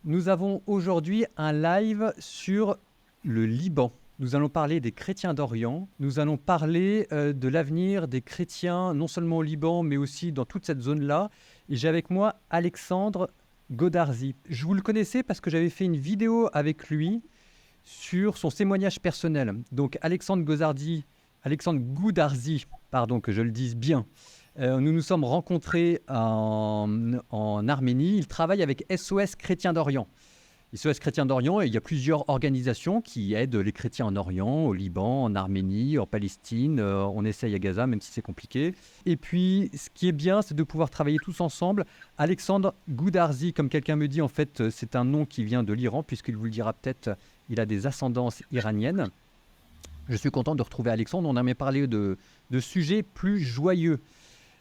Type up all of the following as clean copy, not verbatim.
Nous avons aujourd'hui un live sur le Liban. Nous allons parler des chrétiens d'Orient. Nous allons parler de l'avenir des chrétiens, non seulement au Liban, mais aussi dans toute cette zone-là. Et j'ai avec moi Alexandre Godarzi. Je vous le connaissais parce que j'avais fait une vidéo avec lui sur son témoignage personnel. Donc Alexandre Goudarzi, pardon que je le dise bien. Nous nous sommes rencontrés en Arménie. Il travaille avec SOS Chrétiens d'Orient. SOS Chrétiens d'Orient, il y a plusieurs organisations qui aident les chrétiens en Orient, au Liban, en Arménie, en Palestine. On essaye à Gaza, même si c'est compliqué. Et puis, ce qui est bien, c'est de pouvoir travailler tous ensemble. Alexandre Goudarzi, comme quelqu'un me dit, en fait, c'est un nom qui vient de l'Iran, puisqu'il vous le dira peut-être, il a des ascendances iraniennes. Je suis content de retrouver Alexandre. On a même parlé de sujets plus joyeux.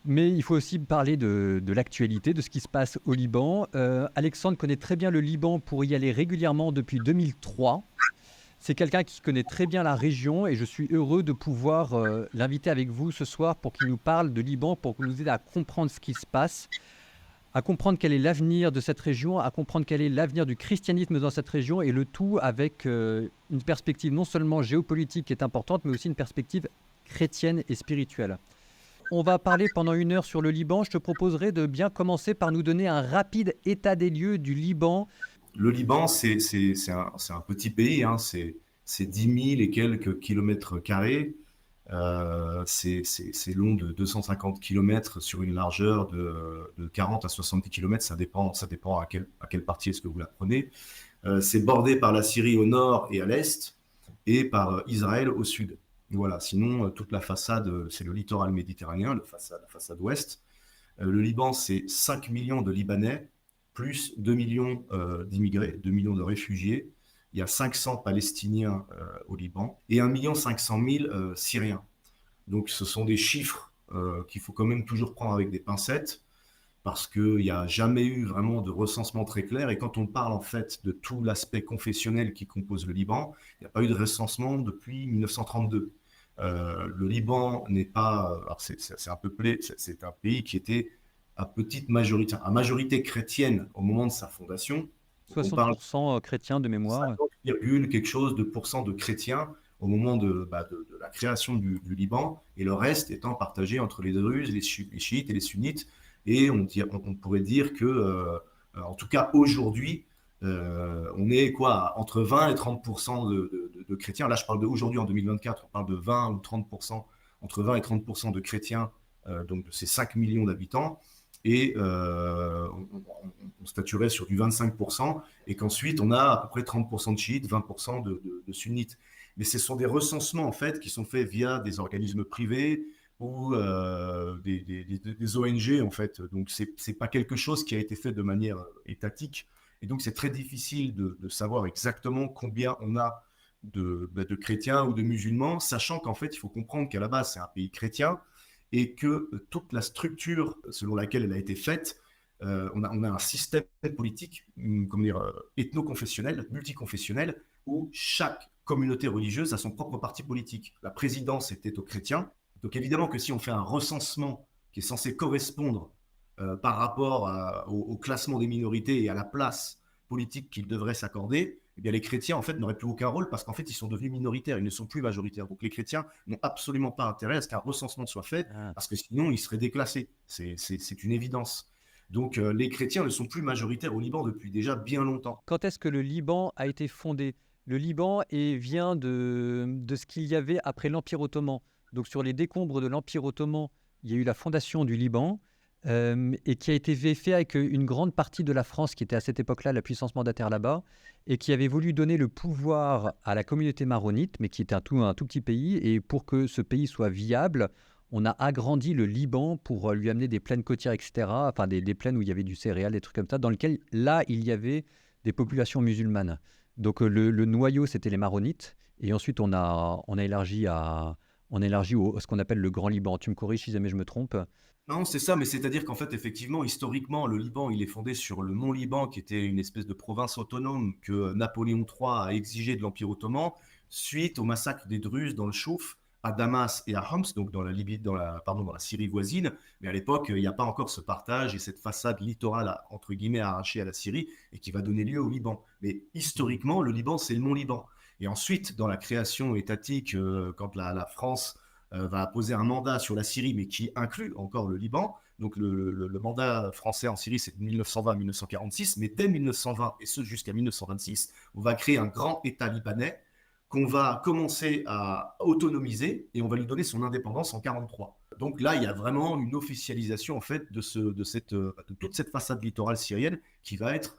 Mais il faut aussi parler de l'actualité, de ce qui se passe au Liban. Alexandre connaît très bien le Liban pour y aller régulièrement depuis 2003. C'est quelqu'un qui connaît très bien la région et je suis heureux de pouvoir l'inviter avec vous ce soir pour qu'il nous parle de Liban, pour nous aider à comprendre ce qui se passe, à comprendre quel est l'avenir de cette région, à comprendre quel est l'avenir du christianisme dans cette région et le tout avec une perspective non seulement géopolitique qui est importante, mais aussi une perspective chrétienne et spirituelle. On va parler pendant 1 heure sur le Liban. Je te proposerai de bien commencer par nous donner un rapide état des lieux du Liban. Le Liban, c'est un petit pays, hein, c'est 10 000 et quelques kilomètres carrés. C'est long de 250 kilomètres sur une largeur de 40 à 70 kilomètres. Ça dépend à quelle partie est-ce que vous la prenez. C'est bordé par la Syrie au nord et à l'est et par Israël au sud. Voilà. Sinon, toute la façade, c'est le littoral méditerranéen, la façade ouest. Le Liban, c'est 5 millions de Libanais, plus 2 millions d'immigrés, 2 millions de réfugiés. Il y a 500 Palestiniens au Liban et 1 500 000 Syriens. Donc ce sont des chiffres qu'il faut quand même toujours prendre avec des pincettes parce qu'il n'y a jamais eu vraiment de recensement très clair. Et quand on parle en fait de tout l'aspect confessionnel qui compose le Liban, il n'y a pas eu de recensement depuis 1932. Le Liban n'est pas, alors c'est un peuplé, c'est un pays qui était à majorité chrétienne au moment de sa fondation. Donc on parle 60% chrétiens de de mémoire. 50, quelque chose de pourcent de chrétiens au moment de la création du Liban, et le reste étant partagé entre les Druzes, les chiites et les sunnites. Et on pourrait dire que, en tout cas aujourd'hui, on est quoi, entre 20 et 30% de chrétiens. Là, je parle d'aujourd'hui en 2024, on parle de 20 ou 30%, entre 20 et 30% de chrétiens, donc de ces 5 millions d'habitants. Et on statuerait sur du 25%, et qu'ensuite on a à peu près 30% de chiites, 20% de sunnites. Mais ce sont des recensements en fait qui sont faits via des organismes privés ou des ONG en fait. Donc c'est pas quelque chose qui a été fait de manière étatique. Et donc c'est très difficile de savoir exactement combien on a de chrétiens ou de musulmans, sachant qu'en fait il faut comprendre qu'à la base c'est un pays chrétien et que toute la structure selon laquelle elle a été faite, on a un système politique, comment dire, ethno-confessionnel, multiconfessionnel, où chaque communauté religieuse a son propre parti politique. La présidence était aux chrétiens. Donc évidemment que si on fait un recensement qui est censé correspondre par rapport au classement des minorités et à la place politique qu'ils devraient s'accorder, eh bien les chrétiens en fait n'auraient plus aucun rôle parce qu'en fait ils sont devenus minoritaires, ils ne sont plus majoritaires. Donc les chrétiens n'ont absolument pas intérêt à ce qu'un recensement soit fait Ah. parce que sinon ils seraient déclassés. C'est une évidence. Donc les chrétiens ne sont plus majoritaires au Liban depuis déjà bien longtemps. Quand est-ce que le Liban a été fondé? Le Liban vient de ce qu'il y avait après l'Empire ottoman. Donc sur les décombres de l'Empire ottoman, il y a eu la fondation du Liban et qui a été fait avec une grande partie de la France qui était à cette époque-là la puissance mandataire là-bas et qui avait voulu donner le pouvoir à la communauté maronite, mais qui était un tout petit pays. Et pour que ce pays soit viable, on a agrandi le Liban pour lui amener des plaines côtières, etc. Enfin, des plaines où il y avait du céréal, des trucs comme ça, dans lesquelles, là, il y avait des populations musulmanes. Donc le noyau, c'était les maronites. Et ensuite, on a élargi à ce qu'on appelle le Grand Liban. Tu me corriges si jamais je me trompe. Non, c'est ça, mais c'est-à-dire qu'en fait, effectivement, historiquement, le Liban, il est fondé sur le mont Liban, qui était une espèce de province autonome que Napoléon III a exigé de l'Empire ottoman, suite au massacre des Druzes dans le Chouf, à Damas et à Homs, donc dans la Libye, dans la Syrie voisine. Mais à l'époque, il n'y a pas encore ce partage et cette façade littorale, entre guillemets, arrachée à la Syrie et qui va donner lieu au Liban. Mais historiquement, le Liban, c'est le Mont Liban. Et ensuite, dans la création étatique, quand la France va poser un mandat sur la Syrie, mais qui inclut encore le Liban. Donc le mandat français en Syrie, c'est de 1920 à 1946, mais dès 1920, et ce jusqu'à 1926, on va créer un grand État libanais qu'on va commencer à autonomiser et on va lui donner son indépendance en 1943. Donc là, il y a vraiment une officialisation en fait de toute cette façade littorale syrienne qui va être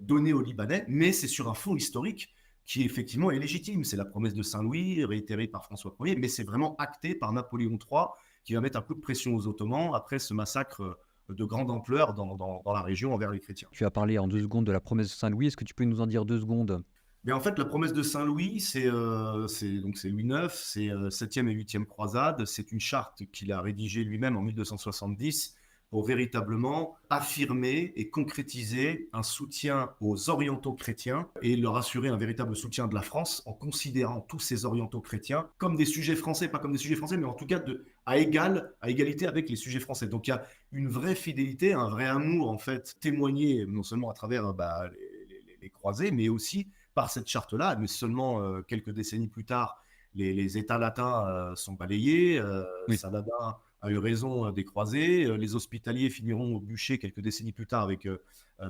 donnée aux Libanais, mais c'est sur un fond historique qui effectivement est légitime. C'est la promesse de Saint-Louis, réitérée par François Ier, mais c'est vraiment acté par Napoléon III, qui va mettre un coup de pression aux Ottomans après ce massacre de grande ampleur dans la région envers les chrétiens. Tu as parlé en 2 secondes de la promesse de Saint-Louis. Est-ce que tu peux nous en dire 2 secondes? Mais en fait, la promesse de Saint-Louis, c'est Louis IX, c'est 7e et 8e croisade. C'est une charte qu'il a rédigée lui-même en 1270 pour véritablement affirmer et concrétiser un soutien aux orientaux chrétiens et leur assurer un véritable soutien de la France en considérant tous ces orientaux chrétiens comme des sujets français, pas comme des sujets français, mais en tout cas à égalité avec les sujets français. Donc il y a une vraie fidélité, un vrai amour en fait témoigné non seulement à travers les croisés, mais aussi par cette charte-là. Mais seulement quelques décennies plus tard, les États latins sont balayés. Oui. Saladin a eu raison des croisés. Les hospitaliers finiront au bûcher quelques décennies plus tard avec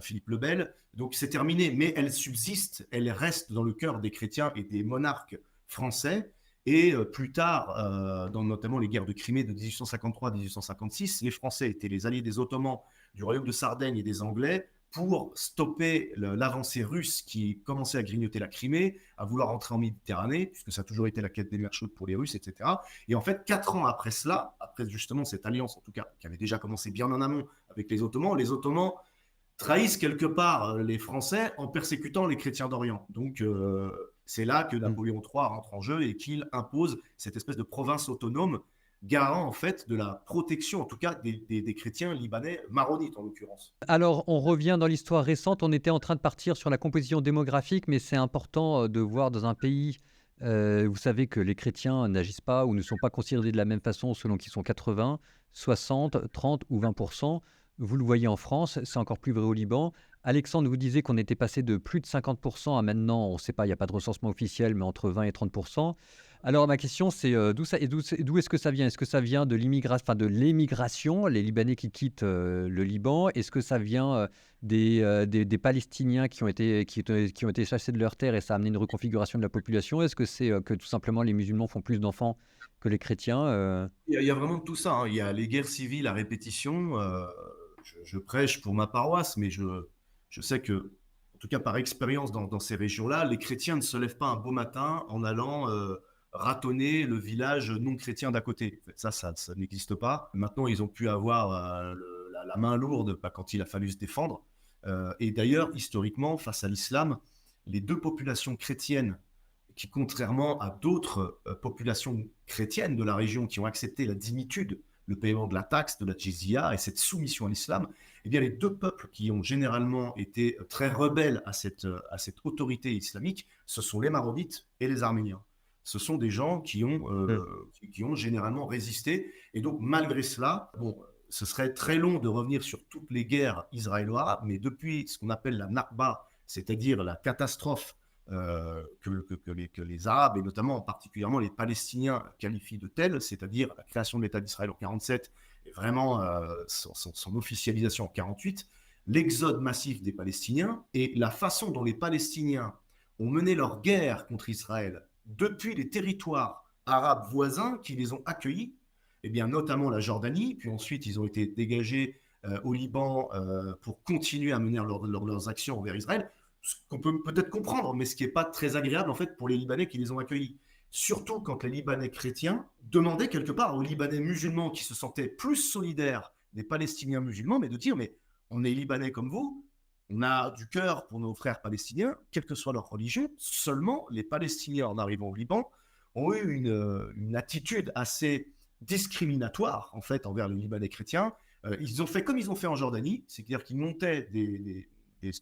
Philippe le Bel. Donc c'est terminé, mais elle subsiste, elle reste dans le cœur des chrétiens et des monarques français. Et plus tard, dans notamment les guerres de Crimée de 1853 à 1856, les Français étaient les alliés des Ottomans, du royaume de Sardaigne et des Anglais pour stopper l'avancée russe qui commençait à grignoter la Crimée, à vouloir entrer en Méditerranée, puisque ça a toujours été la quête des mers chaudes pour les Russes, etc. Et en fait, 4 ans après cela, après justement cette alliance, en tout cas, qui avait déjà commencé bien en amont avec les Ottomans trahissent quelque part les Français en persécutant les chrétiens d'Orient. Donc, c'est là que Napoléon III rentre en jeu et qu'il impose cette espèce de province autonome garant en fait de la protection, en tout cas des chrétiens libanais maronites en l'occurrence. Alors, on revient dans l'histoire récente. On était en train de partir sur la composition démographique, mais c'est important de voir dans un pays, vous savez que les chrétiens n'agissent pas ou ne sont pas considérés de la même façon selon qu'ils sont 80, 60, 30 ou 20%. Vous le voyez en France, c'est encore plus vrai au Liban. Alexandre vous disait qu'on était passé de plus de 50% à maintenant, on ne sait pas, il n'y a pas de recensement officiel, mais entre 20 et 30%. Alors ma question c'est d'où est-ce que ça vient? Est-ce que ça vient de l'immigration, enfin de l'émigration, les Libanais qui quittent le Liban? Est-ce que ça vient des Palestiniens qui ont été chassés de leurs terres et ça a amené une reconfiguration de la population? Est-ce que c'est que tout simplement les musulmans font plus d'enfants que les chrétiens? Il y a vraiment tout ça, hein. Il y a les guerres civiles à répétition. Je prêche pour ma paroisse, mais je sais que, en tout cas par expérience dans ces régions-là, les chrétiens ne se lèvent pas un beau matin en allant ratonner le village non chrétien d'à côté. En fait, ça n'existe pas. Maintenant, ils ont pu avoir la main lourde quand il a fallu se défendre. Et d'ailleurs, historiquement, face à l'islam, les deux populations chrétiennes qui, contrairement à d'autres populations chrétiennes de la région qui ont accepté la dimitude, le paiement de la taxe, de la jizya et cette soumission à l'islam, eh bien les deux peuples qui ont généralement été très rebelles à cette autorité islamique, ce sont les Maronites et les Arméniens. Ce sont des gens qui ont généralement résisté. Et donc, malgré cela, bon, ce serait très long de revenir sur toutes les guerres israélo-arabes, mais depuis ce qu'on appelle la Nakba, c'est-à-dire la catastrophe que les Arabes, et notamment particulièrement les Palestiniens, qualifient de telle, c'est-à-dire la création de l'État d'Israël en 1947 et vraiment son officialisation en 1948, l'exode massif des Palestiniens et la façon dont les Palestiniens ont mené leur guerre contre Israël depuis les territoires arabes voisins qui les ont accueillis, et bien notamment la Jordanie, puis ensuite ils ont été dégagés au Liban pour continuer à mener leurs actions envers Israël, ce qu'on peut peut-être comprendre, mais ce qui n'est pas très agréable en fait pour les Libanais qui les ont accueillis. Surtout quand les Libanais chrétiens demandaient quelque part aux Libanais musulmans qui se sentaient plus solidaires des Palestiniens musulmans, mais de dire, mais on est Libanais comme vous, on a du cœur pour nos frères palestiniens, quelle que soit leur religion, seulement les Palestiniens en arrivant au Liban ont eu une attitude assez discriminatoire en fait envers les Libanais chrétiens. Ils ont fait comme ils ont fait en Jordanie, c'est-à-dire qu'ils montaient des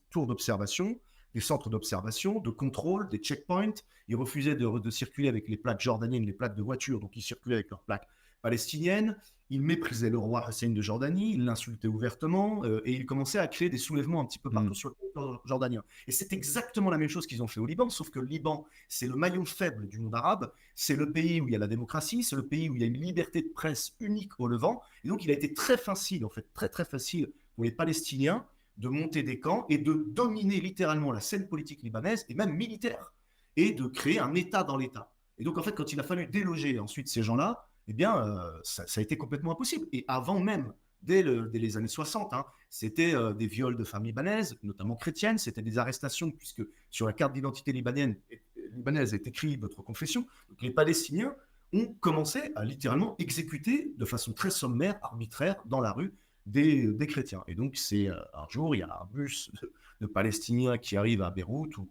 tours d'observation, des centres d'observation, de contrôle, des checkpoints. Ils refusaient de circuler avec les plaques jordaniennes, les plaques de voiture, donc ils circulaient avec leurs plaques palestiniennes. Ils méprisaient le roi Hussein de Jordanie, ils l'insultaient ouvertement et ils commençaient à créer des soulèvements un petit peu partout sur le territoire jordanien. Et c'est exactement la même chose qu'ils ont fait au Liban, sauf que le Liban, c'est le maillon faible du monde arabe, c'est le pays où il y a la démocratie, c'est le pays où il y a une liberté de presse unique au Levant. Et donc, il a été très facile, en fait, très, très facile pour les Palestiniens de monter des camps et de dominer littéralement la scène politique libanaise et même militaire et de créer un État dans l'État. Et donc, en fait, quand il a fallu déloger ensuite ces gens-là, eh bien, ça a été complètement impossible. Et avant même, dès les années 60, hein, c'était des viols de femmes libanaises, notamment chrétiennes, c'était des arrestations, puisque sur la carte d'identité libanaise est écrit votre confession. Donc, les Palestiniens ont commencé à littéralement exécuter de façon très sommaire, arbitraire, dans la rue, des chrétiens. Et donc, c'est un jour, il y a un bus de Palestiniens qui arrive à Beyrouth, ou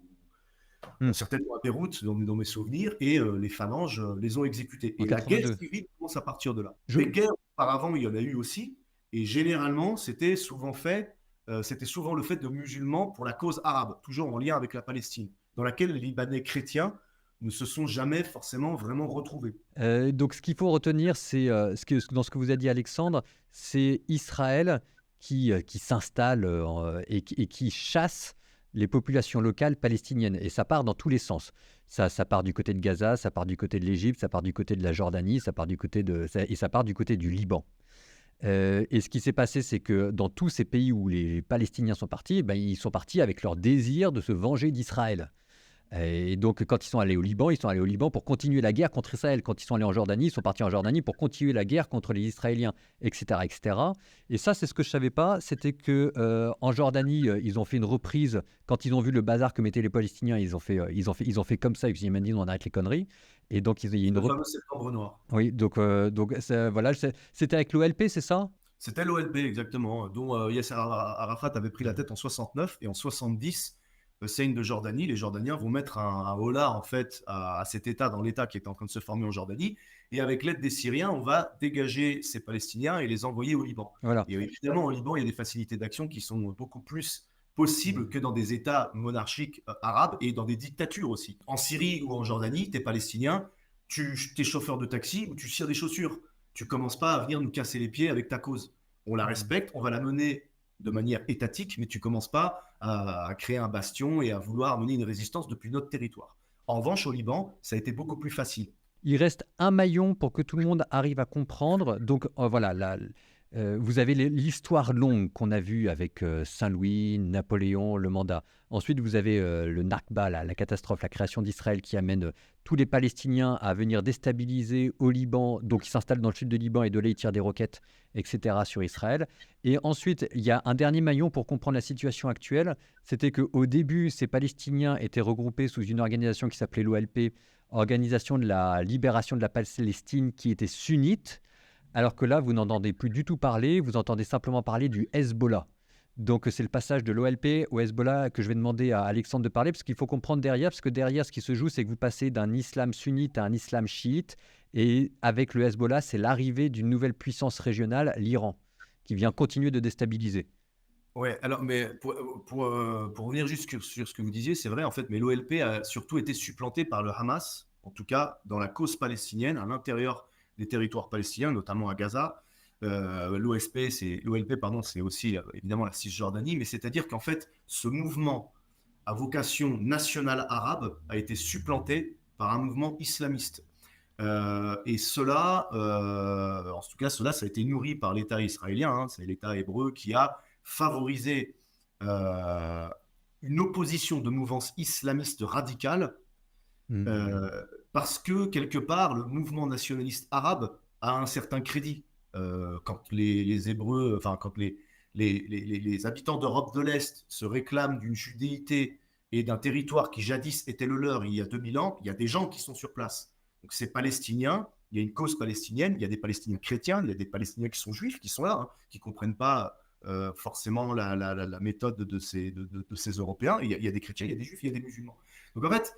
certainement à Beyrouth, dans mes souvenirs, et les phalanges les ont exécutés. En Et la guerre 82. civile commence à partir de là. Je- Des guerres auparavant, il y en a eu aussi, et généralement, c'était souvent le fait de musulmans pour la cause arabe, toujours en lien avec la Palestine, dans laquelle les Libanais chrétiens ne se sont jamais forcément vraiment retrouvés. Donc, ce qu'il faut retenir, c'est dans ce que vous a dit Alexandre, c'est Israël qui s'installe et qui chasse les populations locales palestiniennes. Et ça part dans tous les sens. Ça part du côté de Gaza, ça part du côté de l'Égypte, ça part du côté de la Jordanie, ça part du côté du Liban. Et ce qui s'est passé, c'est que dans tous ces pays où les Palestiniens sont partis, ben, ils sont partis avec leur désir de se venger d'Israël. Et donc, quand ils sont allés au Liban pour continuer la guerre contre Israël. Quand ils sont allés en Jordanie, ils sont partis en Jordanie pour continuer la guerre contre les Israéliens, etc., etc. Et ça, c'est ce que je savais pas, c'était que en Jordanie, ils ont fait une reprise quand ils ont vu le bazar que mettaient les Palestiniens. Ils ont fait comme ça. Ils se sont dit, on arrête les conneries. Et donc, il y a une Le fameux septembre noir. Oui, donc voilà, c'était avec l'OLP, c'est ça? C'était l'OLP, exactement, dont Yasser Arafat avait pris la tête en 69 et en 70, Hussein de Jordanie, les Jordaniens vont mettre un holà en fait à cet État, dans l'État qui est en train de se former en Jordanie. Et avec l'aide des Syriens, on va dégager ces Palestiniens et les envoyer au Liban. Voilà. Et évidemment, au Liban, il y a des facilités d'action qui sont beaucoup plus possibles que dans des États monarchiques arabes et dans des dictatures aussi. En Syrie ou en Jordanie, t'es Palestinien, t'es chauffeur de taxi ou tu cires des chaussures. Tu commences pas à venir nous casser les pieds avec ta cause. On la respecte, on va la mener de manière étatique, mais tu commences pas à créer un bastion et à vouloir mener une résistance depuis notre territoire. En revanche, au Liban, ça a été beaucoup plus facile. Il reste un maillon pour que tout le monde arrive à comprendre. Donc voilà, vous avez l'histoire longue qu'on a vue avec Saint-Louis, Napoléon, le mandat. Ensuite, vous avez le Nakba, la catastrophe, la création d'Israël qui amène tous les Palestiniens à venir déstabiliser au Liban. Donc, ils s'installent dans le sud du Liban et de là, ils tirent des roquettes, etc. sur Israël. Et ensuite, il y a un dernier maillon pour comprendre la situation actuelle. C'était qu'au début, ces Palestiniens étaient regroupés sous une organisation qui s'appelait l'OLP, Organisation de la libération de la Palestine, qui était sunnite. Alors que là, vous n'entendez plus du tout parler, vous entendez simplement parler du Hezbollah. Donc c'est le passage de l'OLP au Hezbollah que je vais demander à Alexandre de parler, parce qu'il faut comprendre derrière, parce que derrière, ce qui se joue, c'est que vous passez d'un islam sunnite à un islam chiite, et avec le Hezbollah, c'est l'arrivée d'une nouvelle puissance régionale, l'Iran, qui vient continuer de déstabiliser. Ouais, alors, mais pour revenir juste sur ce que vous disiez, c'est vrai, en fait, mais l'OLP a surtout été supplanté par le Hamas, en tout cas dans la cause palestinienne, à l'intérieur des territoires palestiniens, notamment à Gaza. L'OLP, pardon, c'est aussi évidemment la Cisjordanie, mais c'est-à-dire qu'en fait, ce mouvement à vocation nationale arabe a été supplanté par un mouvement islamiste. Et cela, en tout cas, ça a été nourri par l'État israélien, hein, c'est l'État hébreu qui a favorisé euh, une opposition de mouvance islamiste radicale parce que quelque part le mouvement nationaliste arabe a un certain crédit. Quand les Hébreux, enfin quand les habitants d'Europe de l'Est se réclament d'une judéité et d'un territoire qui jadis était le leur il y a 2000 ans, il y a des gens qui sont sur place. Donc c'est palestinien, il y a une cause palestinienne, il y a des Palestiniens chrétiens, il y a des Palestiniens qui sont juifs, qui sont là, hein, qui ne comprennent pas forcément la méthode de ces Européens. Il y a des chrétiens, il y a des juifs, il y a des musulmans. Donc en fait,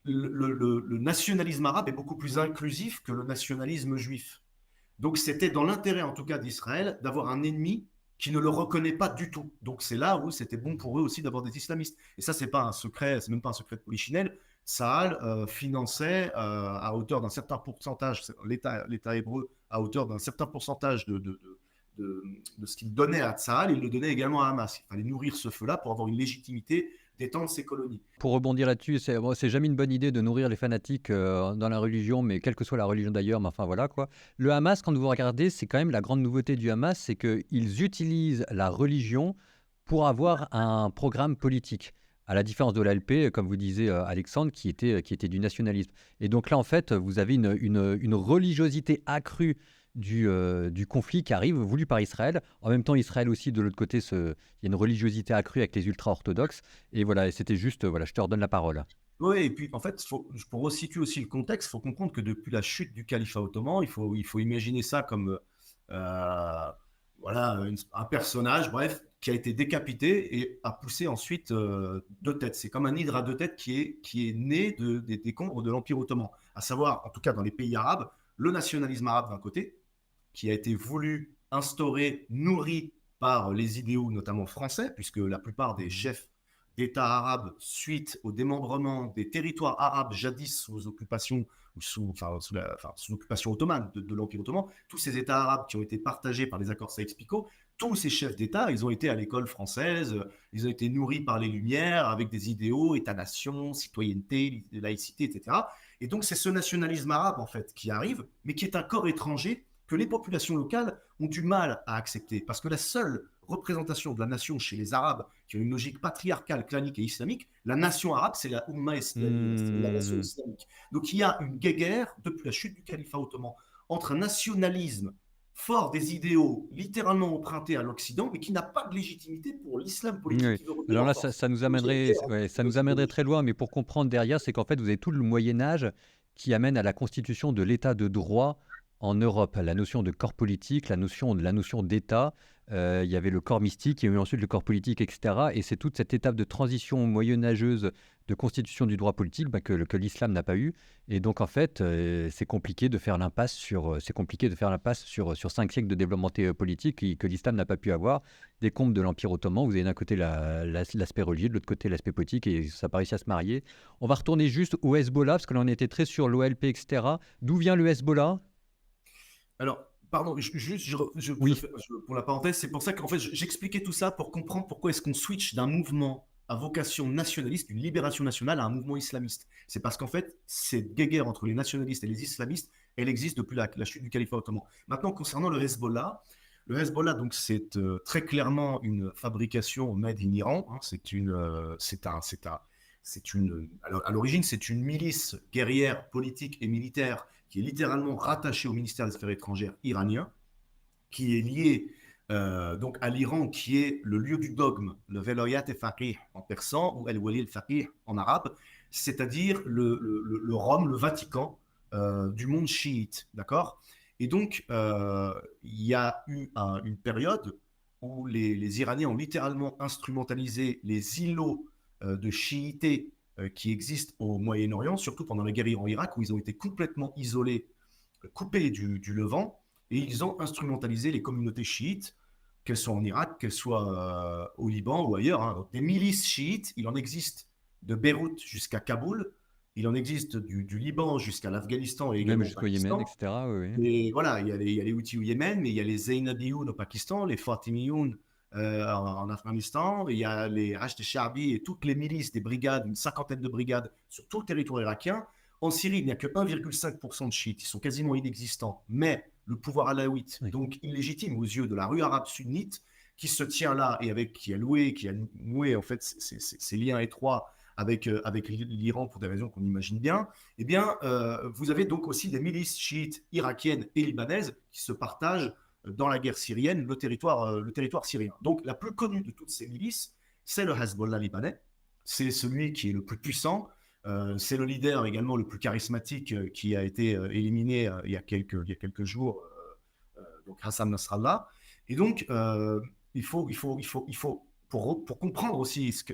le nationalisme arabe est beaucoup plus inclusif que le nationalisme juif. Donc c'était dans l'intérêt en tout cas d'Israël d'avoir un ennemi qui ne le reconnaît pas du tout. Donc c'est là où c'était bon pour eux aussi d'avoir des islamistes. Et ça, c'est pas un secret, c'est même pas un secret de polichinelle. Tsahal finançait à hauteur d'un certain pourcentage, l'État hébreu à hauteur d'un certain pourcentage de ce qu'il donnait à Tsahal, il le donnait également à Hamas. Il fallait nourrir ce feu-là pour avoir une légitimité d'étendre ses colonies. Pour rebondir là-dessus, c'est jamais une bonne idée de nourrir les fanatiques dans la religion, mais quelle que soit la religion d'ailleurs, mais enfin voilà quoi. Le Hamas, quand vous regardez, c'est quand même la grande nouveauté du Hamas, c'est qu'ils utilisent la religion pour avoir un programme politique. À la différence de l'ALP, comme vous disiez Alexandre, qui était du nationalisme. Et donc là, en fait, vous avez une religiosité accrue du conflit qui arrive, voulu par Israël. En même temps, Israël aussi, de l'autre côté, il y a une religiosité accrue avec les ultra-orthodoxes. Et voilà, et c'était juste, voilà, je te redonne la parole. Oui, et puis en fait, pour resituer aussi le contexte, il faut comprendre que depuis la chute du califat ottoman, il faut imaginer ça comme voilà, un personnage, bref, qui a été décapité et a poussé ensuite deux têtes. C'est comme un hydre à deux têtes qui est né des décombres de l'Empire ottoman, à savoir, en tout cas dans les pays arabes, le nationalisme arabe d'un côté, qui a été voulu, instauré, nourri par les idéaux notamment français, puisque la plupart des chefs d'État arabes, suite au démembrement des territoires arabes jadis sous occupation ou sous occupation ottomane de l'Empire ottoman, tous ces États arabes qui ont été partagés par les accords Saïx-Picot, tous ces chefs d'État, ils ont été à l'école française, ils ont été nourris par les Lumières avec des idéaux, État-nation, citoyenneté, laïcité, etc. Et donc c'est ce nationalisme arabe en fait qui arrive, mais qui est un corps étranger que les populations locales ont du mal à accepter. Parce que la seule représentation de la nation chez les Arabes, qui ont une logique patriarcale, clanique et islamique, la nation arabe, c'est la Ummah islamique, c'est la nation islamique. Donc il y a une guéguerre depuis la chute du califat ottoman entre un nationalisme fort des idéaux, littéralement empruntés à l'Occident, mais qui n'a pas de légitimité pour l'islam politique Oui. qui veut revenir Alors en là, ça, force. ça nous Donc il y a une amènerait, guerre ouais, ça nous amènerait très idéologique. loin, mais pour comprendre derrière, c'est qu'en fait, vous avez tout le Moyen Âge qui amène à la constitution de l'État de droit en Europe. La notion de corps politique, la notion d'État, il y avait le corps mystique, il y a eu ensuite le corps politique, etc. Et c'est toute cette étape de transition moyenâgeuse de constitution du droit politique que l'islam n'a pas eu. Et donc, en fait, c'est compliqué de faire l'impasse sur 5 siècles de développement politique que l'islam n'a pas pu avoir. Des comptes de l'Empire ottoman, vous avez d'un côté l'aspect religieux, de l'autre côté l'aspect politique, et ça n'a pas réussi à se marier. On va retourner juste au Hezbollah, parce que là on était très sur l'OLP, etc. D'où vient le Hezbollah? Alors, pardon, Oui. pour la parenthèse, c'est pour ça qu'en fait, j'expliquais tout ça pour comprendre pourquoi est-ce qu'on switch d'un mouvement à vocation nationaliste, d'une libération nationale, à un mouvement islamiste. C'est parce qu'en fait, cette guerre entre les nationalistes et les islamistes, elle existe depuis la chute du califat ottoman. Maintenant, concernant le Hezbollah, donc, c'est très clairement une fabrication made in Iran. Hein, alors, à l'origine, c'est une milice guerrière, politique et militaire qui est littéralement rattaché au ministère des Affaires étrangères iranien, qui est lié donc à l'Iran, qui est le lieu du dogme, le Velayat e Faqih en persan, ou El-Wali el-Faqih en arabe, c'est-à-dire le Rome, le Vatican du monde chiite, d'accord. Et donc, il y a eu une période où les Iraniens ont littéralement instrumentalisé les îlots de chiités qui existent au Moyen-Orient, surtout pendant la guerre Iran-Irak, où ils ont été complètement isolés, coupés du Levant, et ils ont instrumentalisé les communautés chiites, qu'elles soient en Irak, qu'elles soient au Liban ou ailleurs. Hein. Donc, des milices chiites, il en existe de Beyrouth jusqu'à Kaboul, il en existe du Liban jusqu'à l'Afghanistan et Même également au jusqu'au Yémen, Pakistan. etc. Oui, oui. Et voilà, il y a les Houthis au Yémen, mais il y a les Zainabiyoun au Pakistan, les Fatimiyoun en Afghanistan, il y a les Hashd Shabi et toutes les milices des brigades, une cinquantaine de brigades sur tout le territoire irakien. En Syrie, il n'y a que 1,5% de chiites, ils sont quasiment inexistants, mais le pouvoir alaouite, Oui. donc illégitime aux yeux de la rue arabe sunnite, qui se tient là et qui a noué en fait ces liens étroits avec l'Iran pour des raisons qu'on imagine bien, eh bien, vous avez donc aussi des milices chiites irakiennes et libanaises qui se partagent dans la guerre syrienne le territoire syrien. Donc, la plus connue de toutes ces milices, c'est le Hezbollah libanais. C'est celui qui est le plus puissant. C'est le leader également le plus charismatique qui a été éliminé il y a quelques jours, donc Hassan Nasrallah. Et donc, pour comprendre aussi ce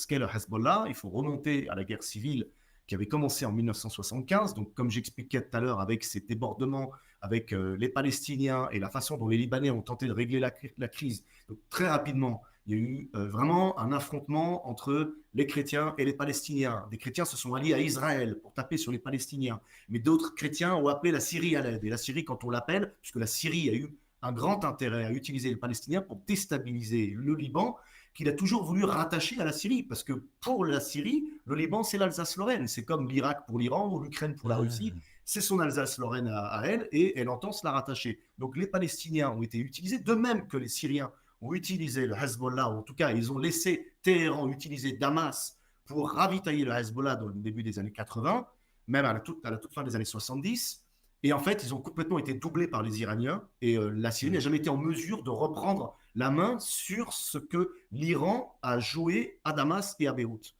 qu'est le Hezbollah, il faut remonter à la guerre civile qui avait commencé en 1975. Donc, comme j'expliquais tout à l'heure, avec ces débordements avec les Palestiniens et la façon dont les Libanais ont tenté de régler la crise. Donc, très rapidement, il y a eu vraiment un affrontement entre les chrétiens et les Palestiniens. Des chrétiens se sont alliés à Israël pour taper sur les Palestiniens, mais d'autres chrétiens ont appelé la Syrie à l'aide. Et la Syrie, quand on l'appelle, puisque la Syrie a eu un grand intérêt à utiliser les Palestiniens pour déstabiliser le Liban, qu'il a toujours voulu rattacher à la Syrie, parce que pour la Syrie, le Liban, c'est l'Alsace-Lorraine. C'est comme l'Irak pour l'Iran ou l'Ukraine pour la Russie. Ah. C'est son Alsace-Lorraine à elle, et elle entend se la rattacher. Donc les Palestiniens ont été utilisés, de même que les Syriens ont utilisé le Hezbollah, ou en tout cas, ils ont laissé Téhéran utiliser Damas pour ravitailler le Hezbollah dans le début des années 80, même à la toute fin des années 70. Et en fait, ils ont complètement été doublés par les Iraniens. Et la Syrie n'a jamais été en mesure de reprendre la main sur ce que l'Iran a joué à Damas et à Beyrouth.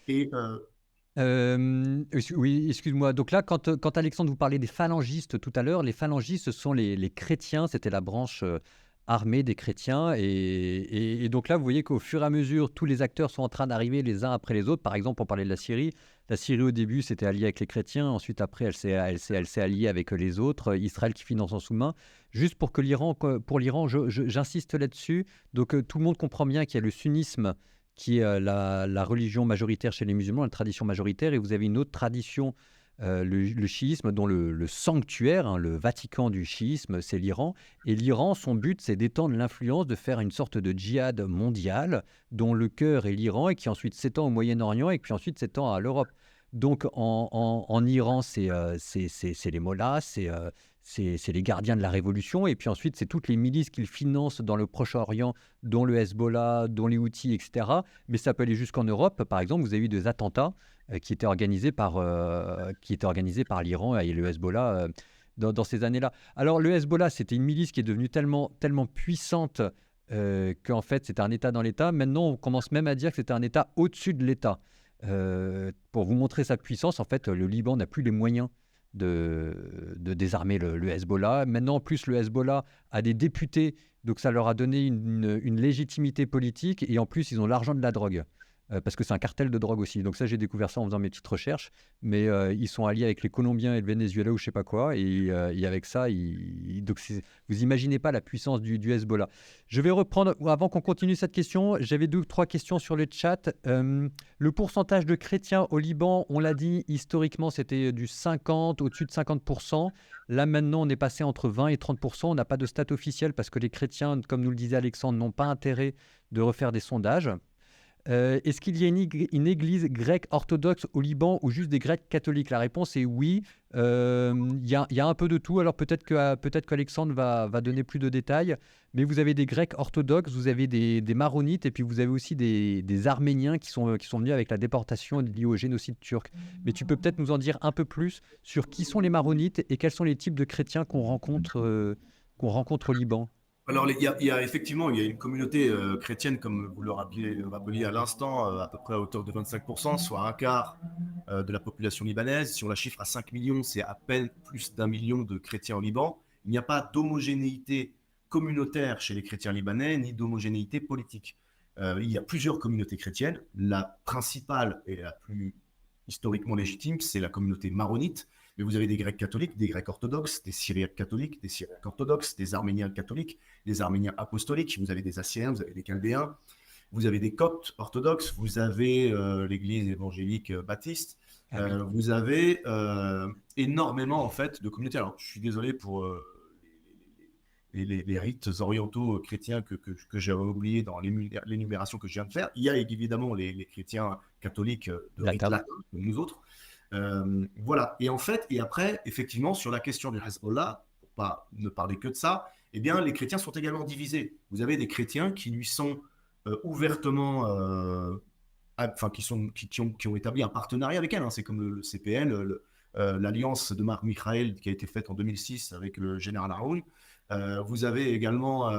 Et Oui, excuse-moi. Donc là, quand Alexandre vous parlait des phalangistes tout à l'heure, les phalangistes, ce sont les chrétiens, c'était la branche armée des chrétiens. Et donc là, vous voyez qu'au fur et à mesure, tous les acteurs sont en train d'arriver les uns après les autres. Par exemple, on parlait de la Syrie. La Syrie, au début, s'était alliée avec les chrétiens. Ensuite, après, elle s'est alliée avec les autres. Israël qui finance en sous-main. Juste pour pour l'Iran, j'insiste là-dessus. Donc tout le monde comprend bien qu'il y a le sunnisme qui est la religion majoritaire chez les musulmans, la tradition majoritaire, et vous avez une autre tradition, le chiisme, dont le sanctuaire, hein, le Vatican du chiisme, c'est l'Iran. Et l'Iran, son but, c'est d'étendre l'influence, de faire une sorte de djihad mondial, dont le cœur est l'Iran, et qui ensuite s'étend au Moyen-Orient, et puis ensuite s'étend à l'Europe. Donc en Iran, c'est les mollahs, c'est les gardiens de la révolution, et puis ensuite, c'est toutes les milices qu'ils financent dans le Proche-Orient, dont le Hezbollah, dont les Houthis, etc. Mais ça peut aller jusqu'en Europe. Par exemple, vous avez eu des attentats qui étaient organisés par l'Iran et le Hezbollah dans ces années-là. Alors, le Hezbollah, c'était une milice qui est devenue tellement puissante qu'en fait, c'était un État dans l'État. Maintenant, on commence même à dire que c'était un État au-dessus de l'État. Pour vous montrer sa puissance, en fait, le Liban n'a plus les moyens de désarmer le Hezbollah. Maintenant, en plus, le Hezbollah a des députés, donc ça leur a donné une légitimité politique, et en plus, ils ont l'argent de la drogue. Parce que c'est un cartel de drogue aussi. Donc ça, j'ai découvert ça en faisant mes petites recherches. Mais ils sont alliés avec les Colombiens et le Venezuela ou je sais pas quoi. Et avec ça, vous imaginez pas la puissance du Hezbollah. Je vais reprendre, avant qu'on continue cette question, j'avais 2 ou 3 questions sur le chat. Le pourcentage de chrétiens au Liban, on l'a dit, historiquement, c'était du 50, au-dessus de 50%. Là, maintenant, on est passé entre 20 et 30%. On n'a pas de stat officielle parce que les chrétiens, comme nous le disait Alexandre, n'ont pas intérêt de refaire des sondages. Est-ce qu'il y a une église grecque orthodoxe au Liban ou juste des grecs catholiques? La réponse est oui. Il y a un peu de tout. Alors peut-être qu'Alexandre va donner plus de détails. Mais vous avez des grecs orthodoxes, vous avez des maronites, et puis vous avez aussi des arméniens qui sont venus avec la déportation liée au génocide turc. Mais tu peux peut-être nous en dire un peu plus sur qui sont les maronites et quels sont les types de chrétiens qu'on rencontre au Liban. Alors, il y a effectivement une communauté chrétienne, comme vous le rappeliez à l'instant, à peu près à hauteur de 25%, soit un quart de la population libanaise. Si on la chiffre à 5 millions, c'est à peine plus d'1 million de chrétiens au Liban. Il n'y a pas d'homogénéité communautaire chez les chrétiens libanais, ni d'homogénéité politique. Il y a plusieurs communautés chrétiennes. La principale et la plus historiquement légitime, c'est la communauté maronite. Mais vous avez des Grecs catholiques, des Grecs orthodoxes, des Syriaques catholiques, des Syriaques orthodoxes, des Arméniens catholiques, des Arméniens apostoliques, vous avez des Assyriens, vous avez des Chaldéens, vous avez des Coptes orthodoxes, vous avez l'Église évangélique baptiste, vous avez énormément en fait de communautés. Alors, je suis désolé pour les rites orientaux chrétiens que j'avais oubliés dans l'énumération que je viens de faire. Il y a évidemment les chrétiens catholiques de rite latin, comme nous autres. Voilà. Et en fait, et après, effectivement, sur la question du Hezbollah, pour ne parler que de ça, eh bien, les chrétiens sont également divisés. Vous avez des chrétiens qui lui sont ouvertement, qui ont établi un partenariat avec elle. Hein. C'est comme le CPN, l'alliance de Marc Michael qui a été faite en 2006 avec le général Haroun. Vous avez également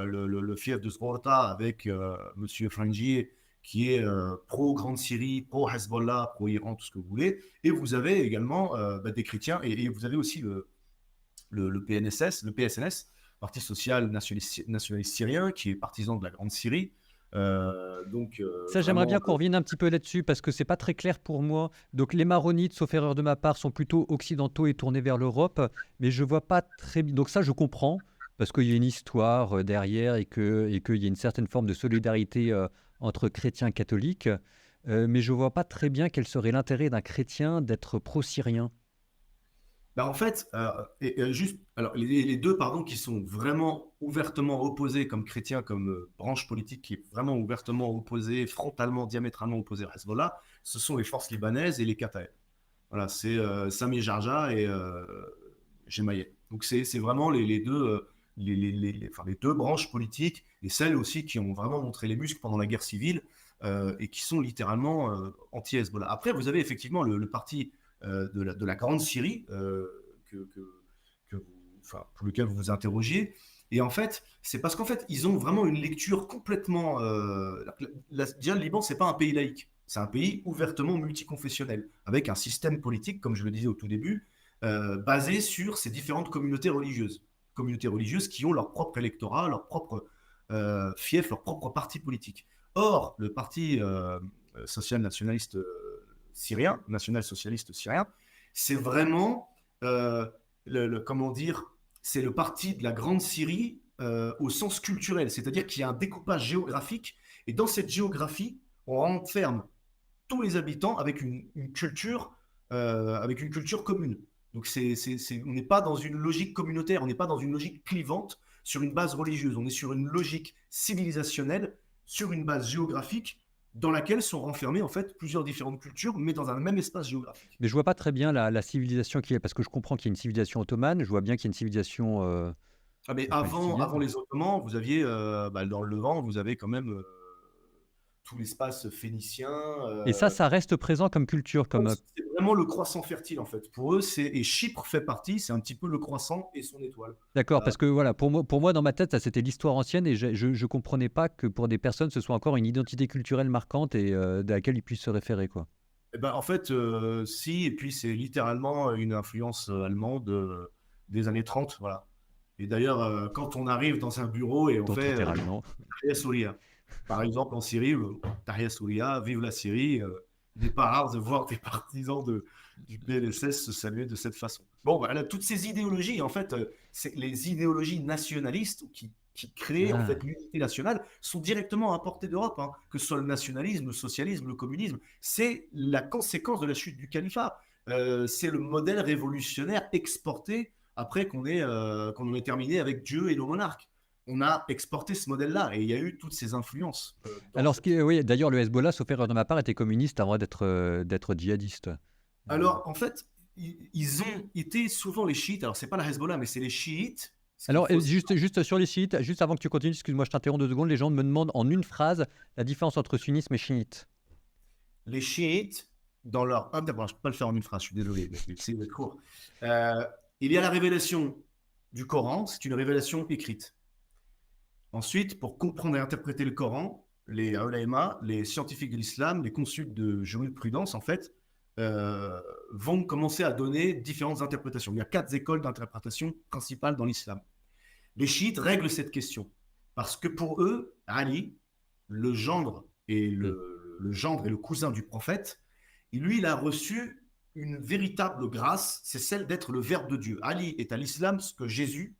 le fief de Sghorta avec Monsieur Frangier, qui est pro-Grande Syrie, pro-Hezbollah, pro-Iran, tout ce que vous voulez. Et vous avez également des chrétiens, et vous avez aussi le PNSS, le PSNS, Parti social nationaliste syrien, qui est partisan de la Grande Syrie. Ça, j'aimerais Vraiment, bien qu'on revienne un petit peu là-dessus parce que c'est pas très clair pour moi. Donc, les maronites, sauf erreur de ma part, sont plutôt occidentaux et tournés vers l'Europe, mais je vois pas très bien. Donc, ça, je comprends parce qu'il y a une histoire derrière et qu'il y a une certaine forme de solidarité entre chrétiens et catholiques. Mais je vois pas très bien quel serait l'intérêt d'un chrétien d'être pro-syrien. bah, en fait, juste, alors les deux, pardon, qui sont vraiment ouvertement opposés comme chrétiens, comme branche politique qui est vraiment ouvertement opposée, frontalement, diamétralement opposée à Hezbollah, ce sont les forces libanaises et les Kataeb. Voilà, c'est Sami Jarja et Gemayel. Donc c'est vraiment les deux, enfin, les deux branches politiques et celles aussi qui ont vraiment montré les muscles pendant la guerre civile et qui sont littéralement anti-Hezbollah. Après, vous avez effectivement le parti de la Grande Syrie enfin, pour lequel vous vous interrogiez. Et en fait, c'est parce qu'en fait, ils ont vraiment une lecture complètement. Déjà, le Liban, c'est pas un pays laïque. C'est un pays ouvertement multiconfessionnel, avec un système politique, comme je le disais au tout début, basé sur ces différentes communautés religieuses. Communautés religieuses qui ont leur propre électorat, leur propre fief, leur propre parti politique. Or, le parti social-nationaliste syrien, national-socialiste syrien, c'est vraiment, comment dire, c'est le parti de la Grande Syrie au sens culturel, c'est-à-dire qu'il y a un découpage géographique, et dans cette géographie, on renferme tous les habitants avec une culture commune. Donc on n'est pas dans une logique communautaire, on n'est pas dans une logique clivante sur une base religieuse, on est sur une logique civilisationnelle, sur une base géographique dans laquelle sont renfermées en fait plusieurs différentes cultures, mais dans un même espace géographique. Mais je vois pas très bien la civilisation qui est, parce que je comprends qu'il y a une civilisation ottomane, je vois bien qu'il y a une civilisation Ah, mais avant palestinienne. les Ottomans, vous aviez dans le Levant, vous avez quand même tout l'espace phénicien. Et ça reste présent comme culture, comme C'est vraiment le croissant fertile en fait. Pour eux, et Chypre fait partie, c'est un petit peu le croissant et son étoile. d'accord, Euh, parce que voilà, pour moi, dans ma tête, ça c'était l'histoire ancienne et je comprenais pas que pour des personnes, ce soit encore une identité culturelle marquante et de laquelle ils puissent se référer, quoi. eh ben, en fait, si, et puis c'est littéralement une influence allemande des années 30, voilà. Et d'ailleurs, quand on arrive dans un bureau et on Donc fait littéralement. Tahia Souria. Par exemple, en Syrie, Tahia Souria, vive la Syrie. Il n'est pas rare de voir des partisans du PLSS se saluer de cette façon. Bon, voilà, toutes ces idéologies, en fait, c'est les idéologies nationalistes qui créent en Ah. fait l'unité nationale sont directement importées d'Europe, hein. Que ce soit le nationalisme, le socialisme, le communisme, c'est la conséquence de la chute du califat. C'est le modèle révolutionnaire exporté après qu'on ait terminé avec Dieu et nos monarques. On a exporté ce modèle-là et il y a eu toutes ces influences dans Alors, cette. oui, d'ailleurs, le Hezbollah, sauf erreur de ma part, était communiste avant d'être djihadiste. Alors, en fait, ils ont été souvent les chiites. Alors, c'est pas la Hezbollah, mais c'est les chiites. Ce qu'il Alors, faut. juste sur les chiites, juste avant que tu continues, excuse-moi, je t'interromps 2 secondes, les gens me demandent en une phrase la différence entre sunnisme et chiite. Les chiites, dans leur. Ah, d'abord, je ne peux pas le faire en une phrase, je suis désolé, mais c'est court. Euh, il y a la révélation du Coran, c'est une révélation écrite. Ensuite, pour comprendre et interpréter le Coran, les ulama, les scientifiques de l'islam, les consultes de jurisprudence, en fait, vont commencer à donner différentes interprétations. Il y a 4 écoles d'interprétation principales dans l'islam. Les chiites règlent cette question parce que pour eux, Ali, le gendre et Hmm. le gendre et le cousin du prophète, lui, il a reçu une véritable grâce, c'est celle d'être le Verbe de Dieu. Ali est à l'islam ce que Jésus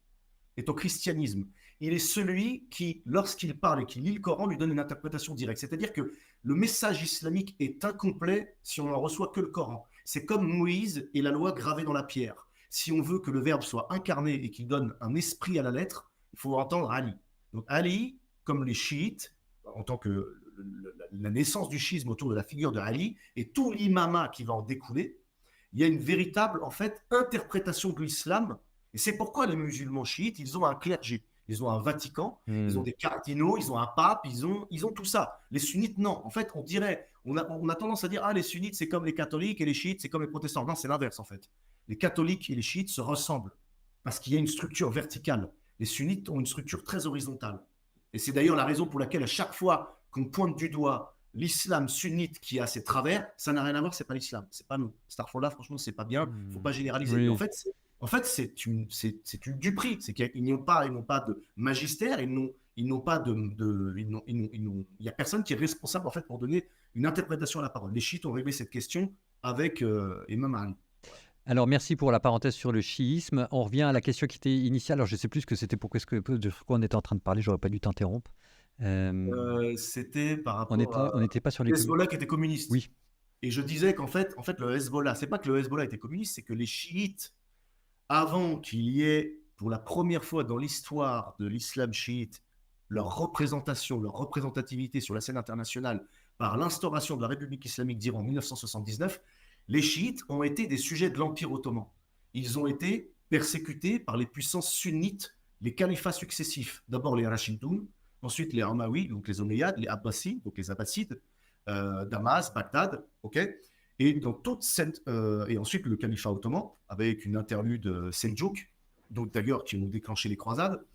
est au christianisme. Il est celui qui, lorsqu'il parle et qu'il lit le Coran, lui donne une interprétation directe. C'est-à-dire que le message islamique est incomplet si on n'en reçoit que le Coran. C'est comme Moïse et la loi gravée dans la pierre. Si on veut que le Verbe soit incarné et qu'il donne un esprit à la lettre, il faut entendre Ali. Donc Ali, comme les chiites, en tant que la naissance du schisme autour de la figure de Ali et tout l'imama qui va en découler, il y a une véritable en fait interprétation de l'islam et c'est pourquoi les musulmans chiites, ils ont un clergé, ils ont un Vatican, ils ont Hmm. des cardinaux, ils ont un pape, ils ont tout ça. Les sunnites, non. En fait, on a tendance à dire, ah, les sunnites, c'est comme les catholiques et les chiites, c'est comme les protestants. Non, c'est l'inverse, en fait. Les catholiques et les chiites se ressemblent parce qu'il y a une structure verticale. Les sunnites ont une structure très horizontale. Et c'est d'ailleurs la raison pour laquelle, à chaque fois qu'on pointe du doigt l'islam sunnite qui a ses travers, ça n'a rien à voir, c'est pas l'islam, c'est pas nous. Starfall franchement, c'est pas bien, faut Hmm. pas généraliser. Et Oui. en fait, c'est une duperie. C'est qu'ils n'ont pas de magistère, ils n'ont pas il n'y a personne qui est responsable en fait pour donner une interprétation à la parole. Les chiites ont réglé cette question avec Imam Ali. Alors, merci pour la parenthèse sur le chiisme. On revient à la question qui était initiale. Alors, je ne sais plus ce que c'était, de quoi on était en train de parler. J'aurais pas dû t'interrompre. C'était par On rapport était, à on n'était pas sur les Hezbollah qui était communiste. Oui, Et je disais qu'en fait, le Hezbollah, c'est pas que le Hezbollah était communiste, c'est que les chiites, avant qu'il y ait, pour la première fois dans l'histoire de l'islam chiite, leur représentation, leur représentativité sur la scène internationale par l'instauration de la République islamique d'Iran en 1979, les chiites ont été des sujets de l'Empire ottoman. Ils ont été persécutés par les puissances sunnites, les califats successifs. D'abord les Rachidoun, ensuite les Amaouis, donc les Omeyyades, les Abbasides, donc les Abbassides, Damas, Bagdad, ok. Et dans toute cette, et ensuite le califat ottoman avec une interlude Seljouk, donc d'ailleurs qui ont déclenché les croisades.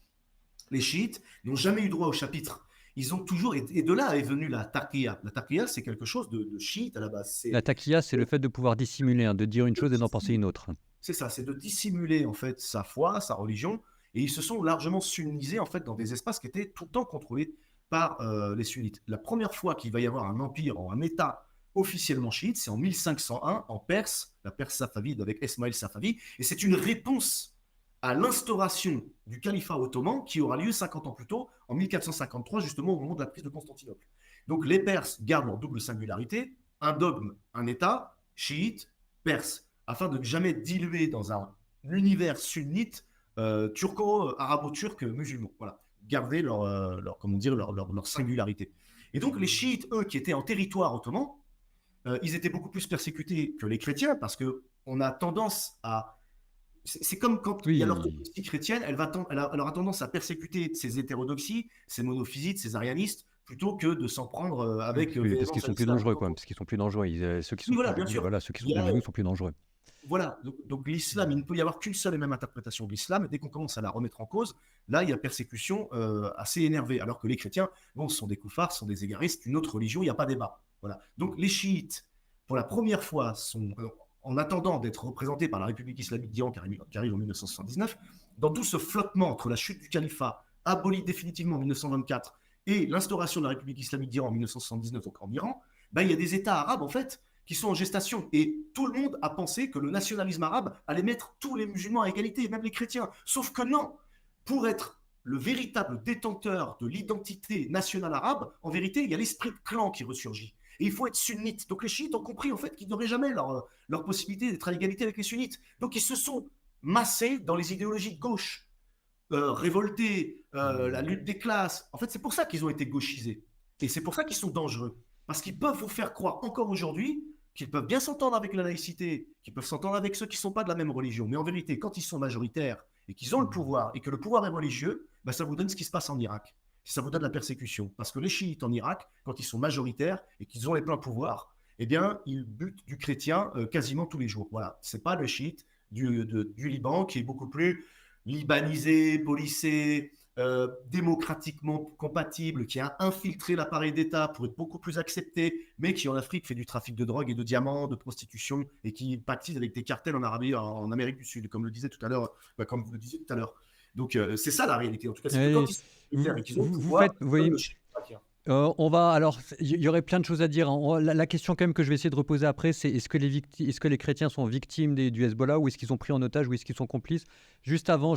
Les chiites n'ont jamais eu droit au chapitre. Ils ont toujours été, et de là est venue la taqiyya. La taqiyya, c'est quelque chose de chiite à la base. la taqiyya, c'est le fait de pouvoir dissimuler, de dire une chose et d'en penser une autre. C'est ça, c'est de dissimuler en fait sa foi, sa religion, et ils se sont largement sunnisés en fait dans des espaces qui étaient tout le temps contrôlés par les sunnites. La première fois qu'il va y avoir un empire, un État officiellement chiite, c'est en 1501 en Perse, la Perse safavide avec Esmaël Safavi, et c'est une réponse à l'instauration du califat ottoman qui aura lieu 50 ans plus tôt, en 1453, justement au moment de la prise de Constantinople. Donc les Perses gardent leur double singularité, un dogme, un État, chiite, perse, afin de ne jamais diluer dans un univers sunnite turco-arabo-turc musulman. Voilà, garder comment dire, leur singularité. Et donc les chiites, eux, qui étaient en territoire ottoman, ils étaient beaucoup plus persécutés que les chrétiens parce que on a tendance à c'est comme quand il y a Oui, l'orthodoxie chrétienne, elle aura tendance à persécuter ses hétérodoxies, ses monophysites, ses arianistes, plutôt que de s'en prendre avec parce qu'ils véhémence à sont plus l'islam. dangereux, quoi. Parce qu'ils sont plus dangereux. Ceux qui Oui, sont voilà, plus, bien oui, sûr. voilà, ceux qui Il sont y plus a, vieux sont plus dangereux. voilà, donc l'islam, il ne peut y avoir qu'une seule et même interprétation de l'islam. Dès qu'on commence à la remettre en cause, là, il y a persécution assez énervée. Alors que les chrétiens, bon, ce sont des koufars, ce sont des égaristes, une autre religion, il n'y a pas débat. Voilà. Donc les chiites, pour la première fois, sont, en attendant d'être représentés par la République islamique d'Iran qui arrive en 1979, dans tout ce flottement entre la chute du califat, aboli définitivement en 1924, et l'instauration de la République islamique d'Iran en 1979, donc en Iran, ben, il y a des États arabes, en fait, qui sont en gestation. Et tout le monde a pensé que le nationalisme arabe allait mettre tous les musulmans à égalité, même les chrétiens. Sauf que non, pour être le véritable détenteur de l'identité nationale arabe, en vérité, il y a l'esprit de clan qui ressurgit. Et il faut être sunnite. Donc les chiites ont compris en fait qu'ils n'auraient jamais leur possibilité d'être à égalité avec les sunnites. Donc ils se sont massés dans les idéologies de gauche, révoltés, la lutte des classes. En fait, c'est pour ça qu'ils ont été gauchisés. Et c'est pour ça qu'ils sont dangereux. Parce qu'ils peuvent vous faire croire encore aujourd'hui qu'ils peuvent bien s'entendre avec la laïcité, qu'ils peuvent s'entendre avec ceux qui ne sont pas de la même religion. Mais en vérité, quand ils sont majoritaires et qu'ils ont le pouvoir et que le pouvoir est religieux, bah, ça vous donne ce qui se passe en Irak. Ça vous donne la persécution. Parce que les chiites en Irak, quand ils sont majoritaires et qu'ils ont les pleins pouvoirs, eh bien, ils butent du chrétien quasiment tous les jours. Voilà, c'est pas le chiite du Liban qui est beaucoup plus libanisé, policé, démocratiquement compatible, qui a infiltré l'appareil d'État pour être beaucoup plus accepté, mais qui en Afrique fait du trafic de drogue et de diamants, de prostitution, et qui pactise avec des cartels en Arabie, en Amérique du Sud, comme le disait tout à l'heure, comme vous le disiez tout à l'heure. Donc c'est ça la réalité. En tout cas, c'est que quand Et ils sont vous, militaires et qu'ils ont le vous pouvoir, faites, vous comme voyez, le chef irakien. on va alors, il y aurait plein de choses à dire, hein. La question quand même que je vais essayer de reposer après, c'est est-ce que les chrétiens sont victimes du Hezbollah ou est-ce qu'ils sont pris en otage ou est-ce qu'ils sont complices? Juste avant,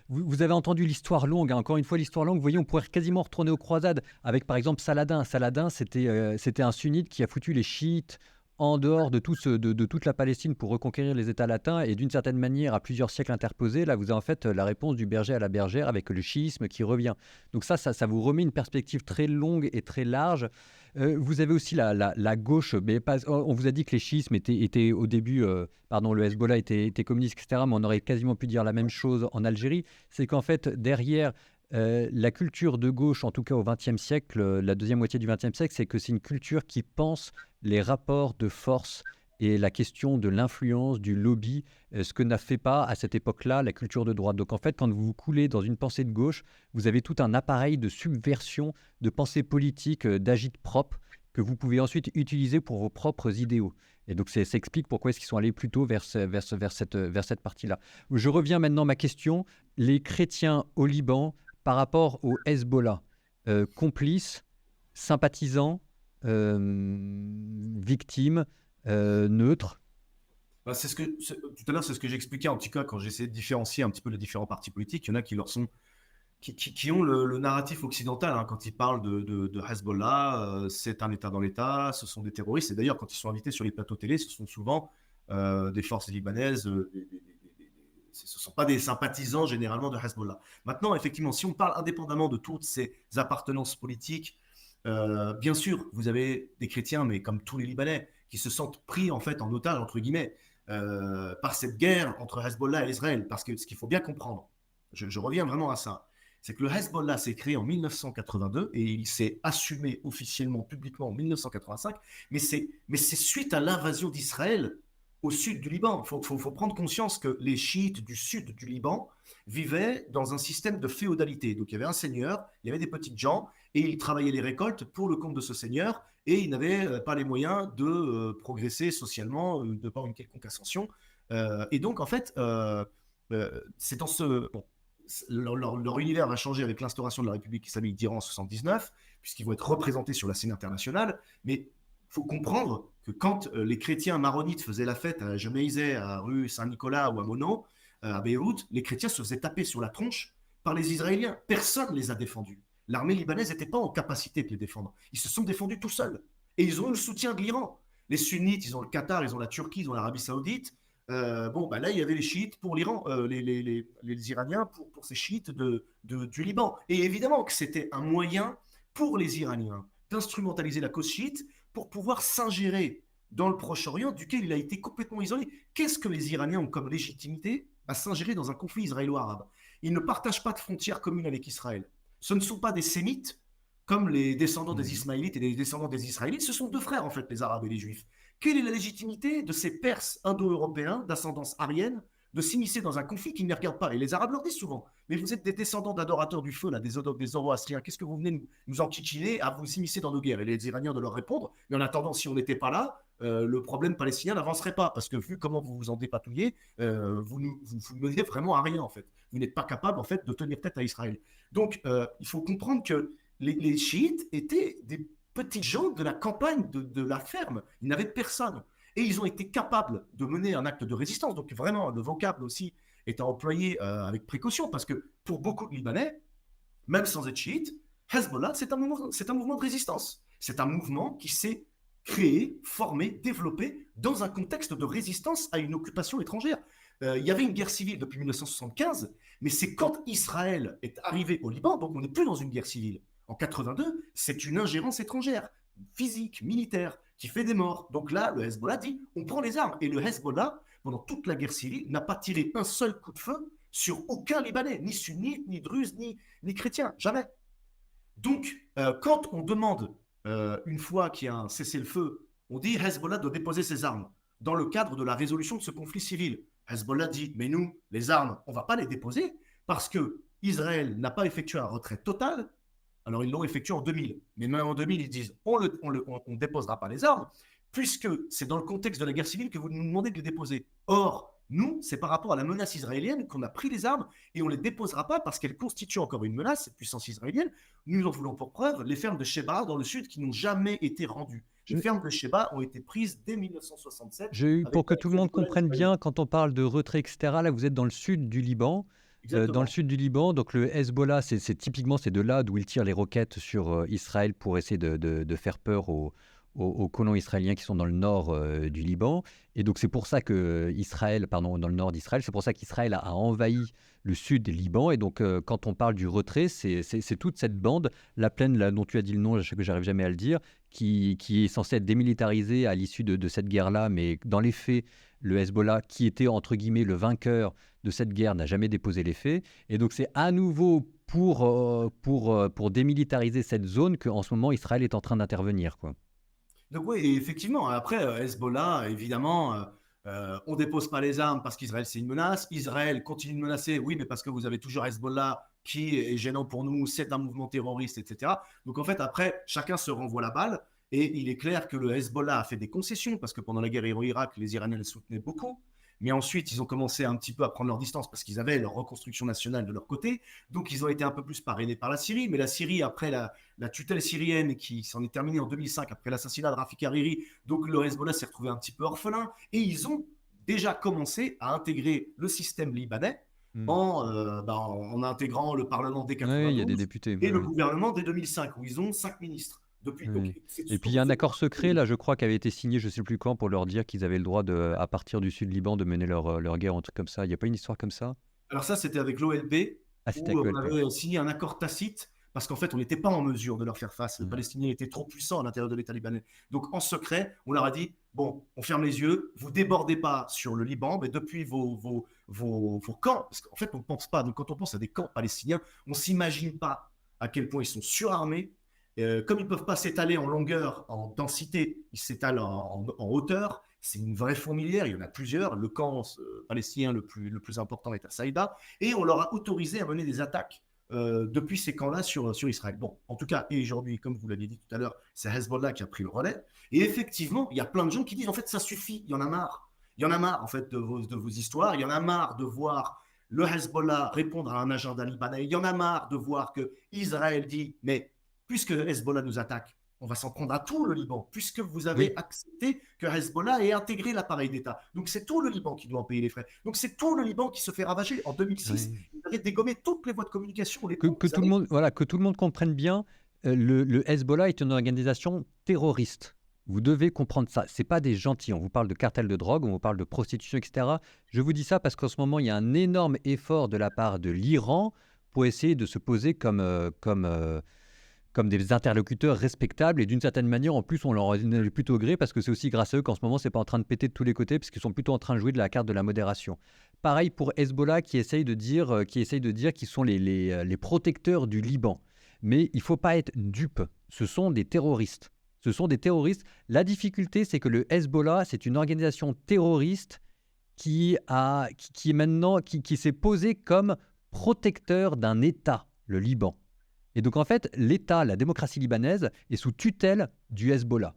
vous avez entendu l'histoire longue, hein. Encore une fois, l'histoire longue. Vous voyez, on pourrait quasiment retourner aux croisades avec par exemple Saladin. Saladin, c'était un sunnite qui a foutu les chiites en dehors de toute la Palestine pour reconquérir les États latins et d'une certaine manière, à plusieurs siècles interposés, là vous avez en fait la réponse du berger à la bergère avec le chiisme qui revient. Donc ça vous remet une perspective très longue et très large. Vous avez aussi la gauche, mais on vous a dit que les chiismes étaient au début, pardon, le Hezbollah était communiste, etc., mais on aurait quasiment pu dire la même chose en Algérie. C'est qu'en fait, derrière la culture de gauche, en tout cas au XXe siècle, la deuxième moitié du XXe siècle, c'est que c'est une culture qui pense les rapports de force et la question de l'influence, du lobby, ce que n'a fait pas à cette époque-là la culture de droite. Donc en fait, quand vous vous coulez dans une pensée de gauche, vous avez tout un appareil de subversion, de pensée politique, d'agite-propre, que vous pouvez ensuite utiliser pour vos propres idéaux. Et donc ça explique pourquoi est-ce qu'ils sont allés plutôt vers cette partie-là. Je reviens maintenant à ma question. Les chrétiens au Liban par rapport au Hezbollah, complice, sympathisant, victime, neutre. Bah, tout à l'heure, c'est ce que j'expliquais en petit cas quand j'essayais de différencier un petit peu les différents partis politiques. Il y en a qui leur sont qui ont le narratif occidental hein, quand ils parlent de Hezbollah, c'est un État dans l'État, ce sont des terroristes. Et d'ailleurs, quand ils sont invités sur les plateaux télé, ce sont souvent des forces libanaises, ce ne sont pas des sympathisants généralement de Hezbollah. Maintenant, effectivement, si on parle indépendamment de toutes ces appartenances politiques, bien sûr, vous avez des chrétiens, mais comme tous les Libanais, qui se sentent pris en fait en otage, entre guillemets, par cette guerre entre Hezbollah et Israël. Parce que ce qu'il faut bien comprendre, je reviens vraiment à ça, c'est que le Hezbollah s'est créé en 1982 et il s'est assumé officiellement, publiquement en 1985, mais c'est suite à l'invasion d'Israël au sud du Liban. Il faut prendre conscience que les chiites du sud du Liban vivaient dans un système de féodalité. Donc il y avait un seigneur, il y avait des petites gens, et ils travaillaient les récoltes pour le compte de ce seigneur, et ils n'avaient pas les moyens de progresser socialement, de par une quelconque ascension. Et donc en fait, c'est dans ce... Bon, leur univers va changer avec l'instauration de la République islamique d'Iran en 79, puisqu'ils vont être représentés sur la scène internationale. Mais il faut comprendre que quand les chrétiens maronites faisaient la fête à Jemaïzeh, à rue Saint-Nicolas ou à Monon, à Beyrouth, les chrétiens se faisaient taper sur la tronche par les Israéliens. Personne ne les a défendus. L'armée libanaise n'était pas en capacité de les défendre. Ils se sont défendus tout seuls. Et ils ont eu le soutien de l'Iran. Les sunnites, ils ont le Qatar, ils ont la Turquie, ils ont l'Arabie Saoudite. Bon, bah là, il y avait les chiites pour l'Iran, les Iraniens pour ces chiites du Liban. Et évidemment que c'était un moyen pour les Iraniens d'instrumentaliser la cause chiite pour pouvoir s'ingérer dans le Proche-Orient, duquel il a été complètement isolé. Qu'est-ce que les Iraniens ont comme légitimité à s'ingérer dans un conflit israélo-arabe? Ils ne partagent pas de frontières communes avec Israël. Ce ne sont pas des sémites, comme les descendants des Ismaélites et les descendants des Israélites. Ce sont deux frères, en fait, les Arabes et les Juifs. Quelle est la légitimité de ces Perses indo-européens d'ascendance aryenne de s'immiscer dans un conflit qui ne les regarde pas? Et les Arabes leur disent souvent, mais vous êtes des descendants d'adorateurs du feu, là, des Zoroastriens, qu'est-ce que vous venez nous enquiquiner à vous immiscer dans nos guerres? Et les Iraniens de leur répondre, mais en attendant, si on n'était pas là, le problème palestinien n'avancerait pas, parce que vu comment vous vous en dépatouillez, vous menez vraiment à rien, en fait. Vous n'êtes pas capable, en fait, de tenir tête à Israël. Donc, il faut comprendre que les chiites étaient des petits gens de la campagne, de la ferme. Ils n'avaient personne. Et ils ont été capables de mener un acte de résistance. Donc vraiment, le vocable aussi est à employer avec précaution, parce que pour beaucoup de Libanais, même sans être chiite, Hezbollah, c'est un mouvement de résistance. C'est un mouvement qui s'est créé, formé, développé dans un contexte de résistance à une occupation étrangère. Il y avait une guerre civile depuis 1975, mais c'est quand Israël est arrivé au Liban, donc on n'est plus dans une guerre civile. En 82, c'est une ingérence étrangère, physique, militaire, qui fait des morts. Donc là, le Hezbollah dit, on prend les armes. Et le Hezbollah, pendant toute la guerre civile, n'a pas tiré un seul coup de feu sur aucun Libanais, ni sunnite, ni druze, ni chrétien, jamais. Donc, quand on demande, une fois qu'il y a un cessez-le-feu, on dit Hezbollah doit déposer ses armes dans le cadre de la résolution de ce conflit civil. Hezbollah dit, mais nous, les armes, on ne va pas les déposer parce que Israël n'a pas effectué un retrait total. Alors, ils l'ont effectué en 2000. Mais même en 2000, ils disent on ne déposera pas les armes, puisque c'est dans le contexte de la guerre civile que vous nous demandez de les déposer. Or, nous, c'est par rapport à la menace israélienne qu'on a pris les armes et on ne les déposera pas parce qu'elles constituent encore une menace, cette puissance israélienne. Nous en voulons pour preuve les fermes de Sheba dans le sud qui n'ont jamais été rendues. Les fermes de Sheba ont été prises dès 1967. Pour que tout le monde comprenne bien, quand on parle de retrait, etc., là, vous êtes dans le sud du Liban. Dans le sud du Liban, donc le Hezbollah, c'est typiquement c'est de là d'où ils tirent les roquettes sur Israël pour essayer de faire peur aux colons israéliens qui sont dans le nord du Liban. Et donc c'est pour ça que Israël, pardon, dans le nord d'Israël, c'est pour ça qu'Israël a envahi le sud du Liban. Et donc quand on parle du retrait, c'est toute cette bande, la plaine là, dont tu as dit le nom, je sais que j'arrive jamais à le dire, qui est censée être démilitarisée à l'issue de cette guerre-là, mais dans les faits, le Hezbollah, qui était entre guillemets le vainqueur de cette guerre, n'a jamais déposé les faits. Et donc c'est à nouveau pour démilitariser cette zone qu'en ce moment Israël est en train d'intervenir, quoi. Donc oui, effectivement. Après, Hezbollah, évidemment, on ne dépose pas les armes parce qu'Israël, c'est une menace. Israël continue de menacer, oui, mais parce que vous avez toujours Hezbollah qui est gênant pour nous, c'est un mouvement terroriste, etc. Donc en fait, après, chacun se renvoie la balle. Et il est clair que le Hezbollah a fait des concessions parce que pendant la guerre Iran-Irak, les Iraniens les soutenaient beaucoup. Mais ensuite, ils ont commencé un petit peu à prendre leur distance parce qu'ils avaient leur reconstruction nationale de leur côté. Donc, ils ont été un peu plus parrainés par la Syrie. Mais la Syrie, après la tutelle syrienne qui s'en est terminée en 2005, après l'assassinat de Rafik Hariri, donc le Hezbollah s'est retrouvé un petit peu orphelin. Et ils ont déjà commencé à intégrer le système libanais Hmm. en intégrant le Parlement dès Oui, il y a des 92 députés. et Oui, le oui. gouvernement dès 2005, où ils ont 5 ministres. Donc, Oui. c'est Et puis sur il y a un ce accord secret, là, je crois, qui avait été signé, je sais plus quand, pour leur dire qu'ils avaient le droit, à partir du sud Liban, de mener leur guerre, un truc comme ça. Il n'y a pas une histoire comme ça? Alors ça, c'était avec l'OLP, Ah, c'était où avec on l'OLP. avait signé un accord tacite, parce qu'en fait, on n'était pas en mesure de leur faire face. Les Hmm. Palestiniens étaient trop puissants à l'intérieur de l'État libanais. Donc, en secret, on leur a dit, bon, on ferme les yeux, vous débordez pas sur le Liban, mais depuis vos camps, parce qu'en fait, on ne pense pas, donc quand on pense à des camps palestiniens, on ne s'imagine pas à quel point ils sont surarmés. Comme ils ne peuvent pas s'étaler en longueur, en densité, ils s'étalent en hauteur. C'est une vraie fourmilière, il y en a plusieurs. Le camp palestinien le plus important est à Saïda. Et on leur a autorisé à mener des attaques depuis ces camps-là sur Israël. Bon, en tout cas, et aujourd'hui, comme vous l'aviez dit tout à l'heure, c'est Hezbollah qui a pris le relais. Et effectivement, il y a plein de gens qui disent, en fait, ça suffit, il y en a marre. Il y en a marre, en fait, de vos histoires. Il y en a marre de voir le Hezbollah répondre à un agenda libanais. Il y en a marre de voir que Israël dit, mais puisque Hezbollah nous attaque, on va s'en prendre à tout le Liban, puisque vous Oui, avez accepté que Hezbollah ait intégré l'appareil d'État. Donc c'est tout le Liban qui doit en payer les frais. Donc c'est tout le Liban qui se fait ravager. En 2006, oui. vous avez dégommé toutes les voies de communication, les Que, ponts, que tout le monde, voilà, que tout le monde comprenne bien, le Hezbollah est une organisation terroriste. Vous devez comprendre ça. C'est pas des gentils. On vous parle de cartel de drogue, on vous parle de prostitution, etc. Je vous dis ça parce qu'en ce moment, il y a un énorme effort de la part de l'Iran pour essayer de se poser comme des interlocuteurs respectables. Et d'une certaine manière, en plus, on leur est plutôt gré parce que c'est aussi grâce à eux qu'en ce moment, c'est pas en train de péter de tous les côtés parce qu'ils sont plutôt en train de jouer de la carte de la modération. Pareil pour Hezbollah qui essaye de dire qu'ils sont les protecteurs du Liban. Mais il ne faut pas être dupe. Ce sont des terroristes. Ce sont des terroristes. La difficulté, c'est que le Hezbollah, c'est une organisation terroriste qui s'est posée comme protecteur d'un État, le Liban. Et donc en fait, l'État, la démocratie libanaise, est sous tutelle du Hezbollah,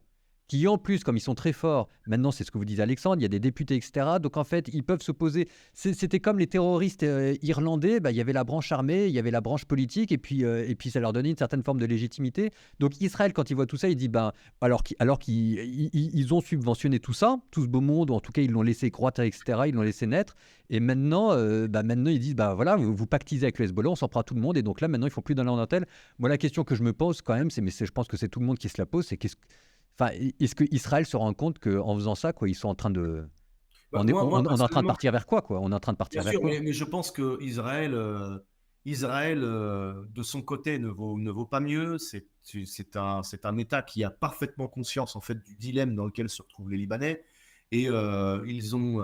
qui en plus, comme ils sont très forts, maintenant c'est ce que vous disait Alexandre, il y a des députés, etc. Donc en fait, ils peuvent s'opposer. C'était comme les terroristes irlandais, bah, il y avait la branche armée, il y avait la branche politique, et puis ça leur donnait une certaine forme de légitimité. Donc Israël, quand il voit tout ça, il dit, bah, alors qu'ils ont subventionné tout ça, tout ce beau monde, ou en tout cas ils l'ont laissé croître, etc., ils l'ont laissé naître, et maintenant ils disent, bah voilà, vous pactisez avec le Hezbollah, on s'en prend à tout le monde, et donc là maintenant ils font plus dans leur dentelle. Moi la question que je me pose quand même, je pense que c'est tout le monde qui se la pose, c'est enfin, est-ce que Israël se rend compte qu'en faisant ça, quoi, ils sont en train de, Bah, moi, on est en train de personnellement, partir vers quoi, quoi? On est en train de bien partir vers sûr, quoi? mais je pense que Israël de son côté, ne vaut pas mieux. C'est un État qui a parfaitement conscience en fait du dilemme dans lequel se retrouvent les Libanais. Et ils ont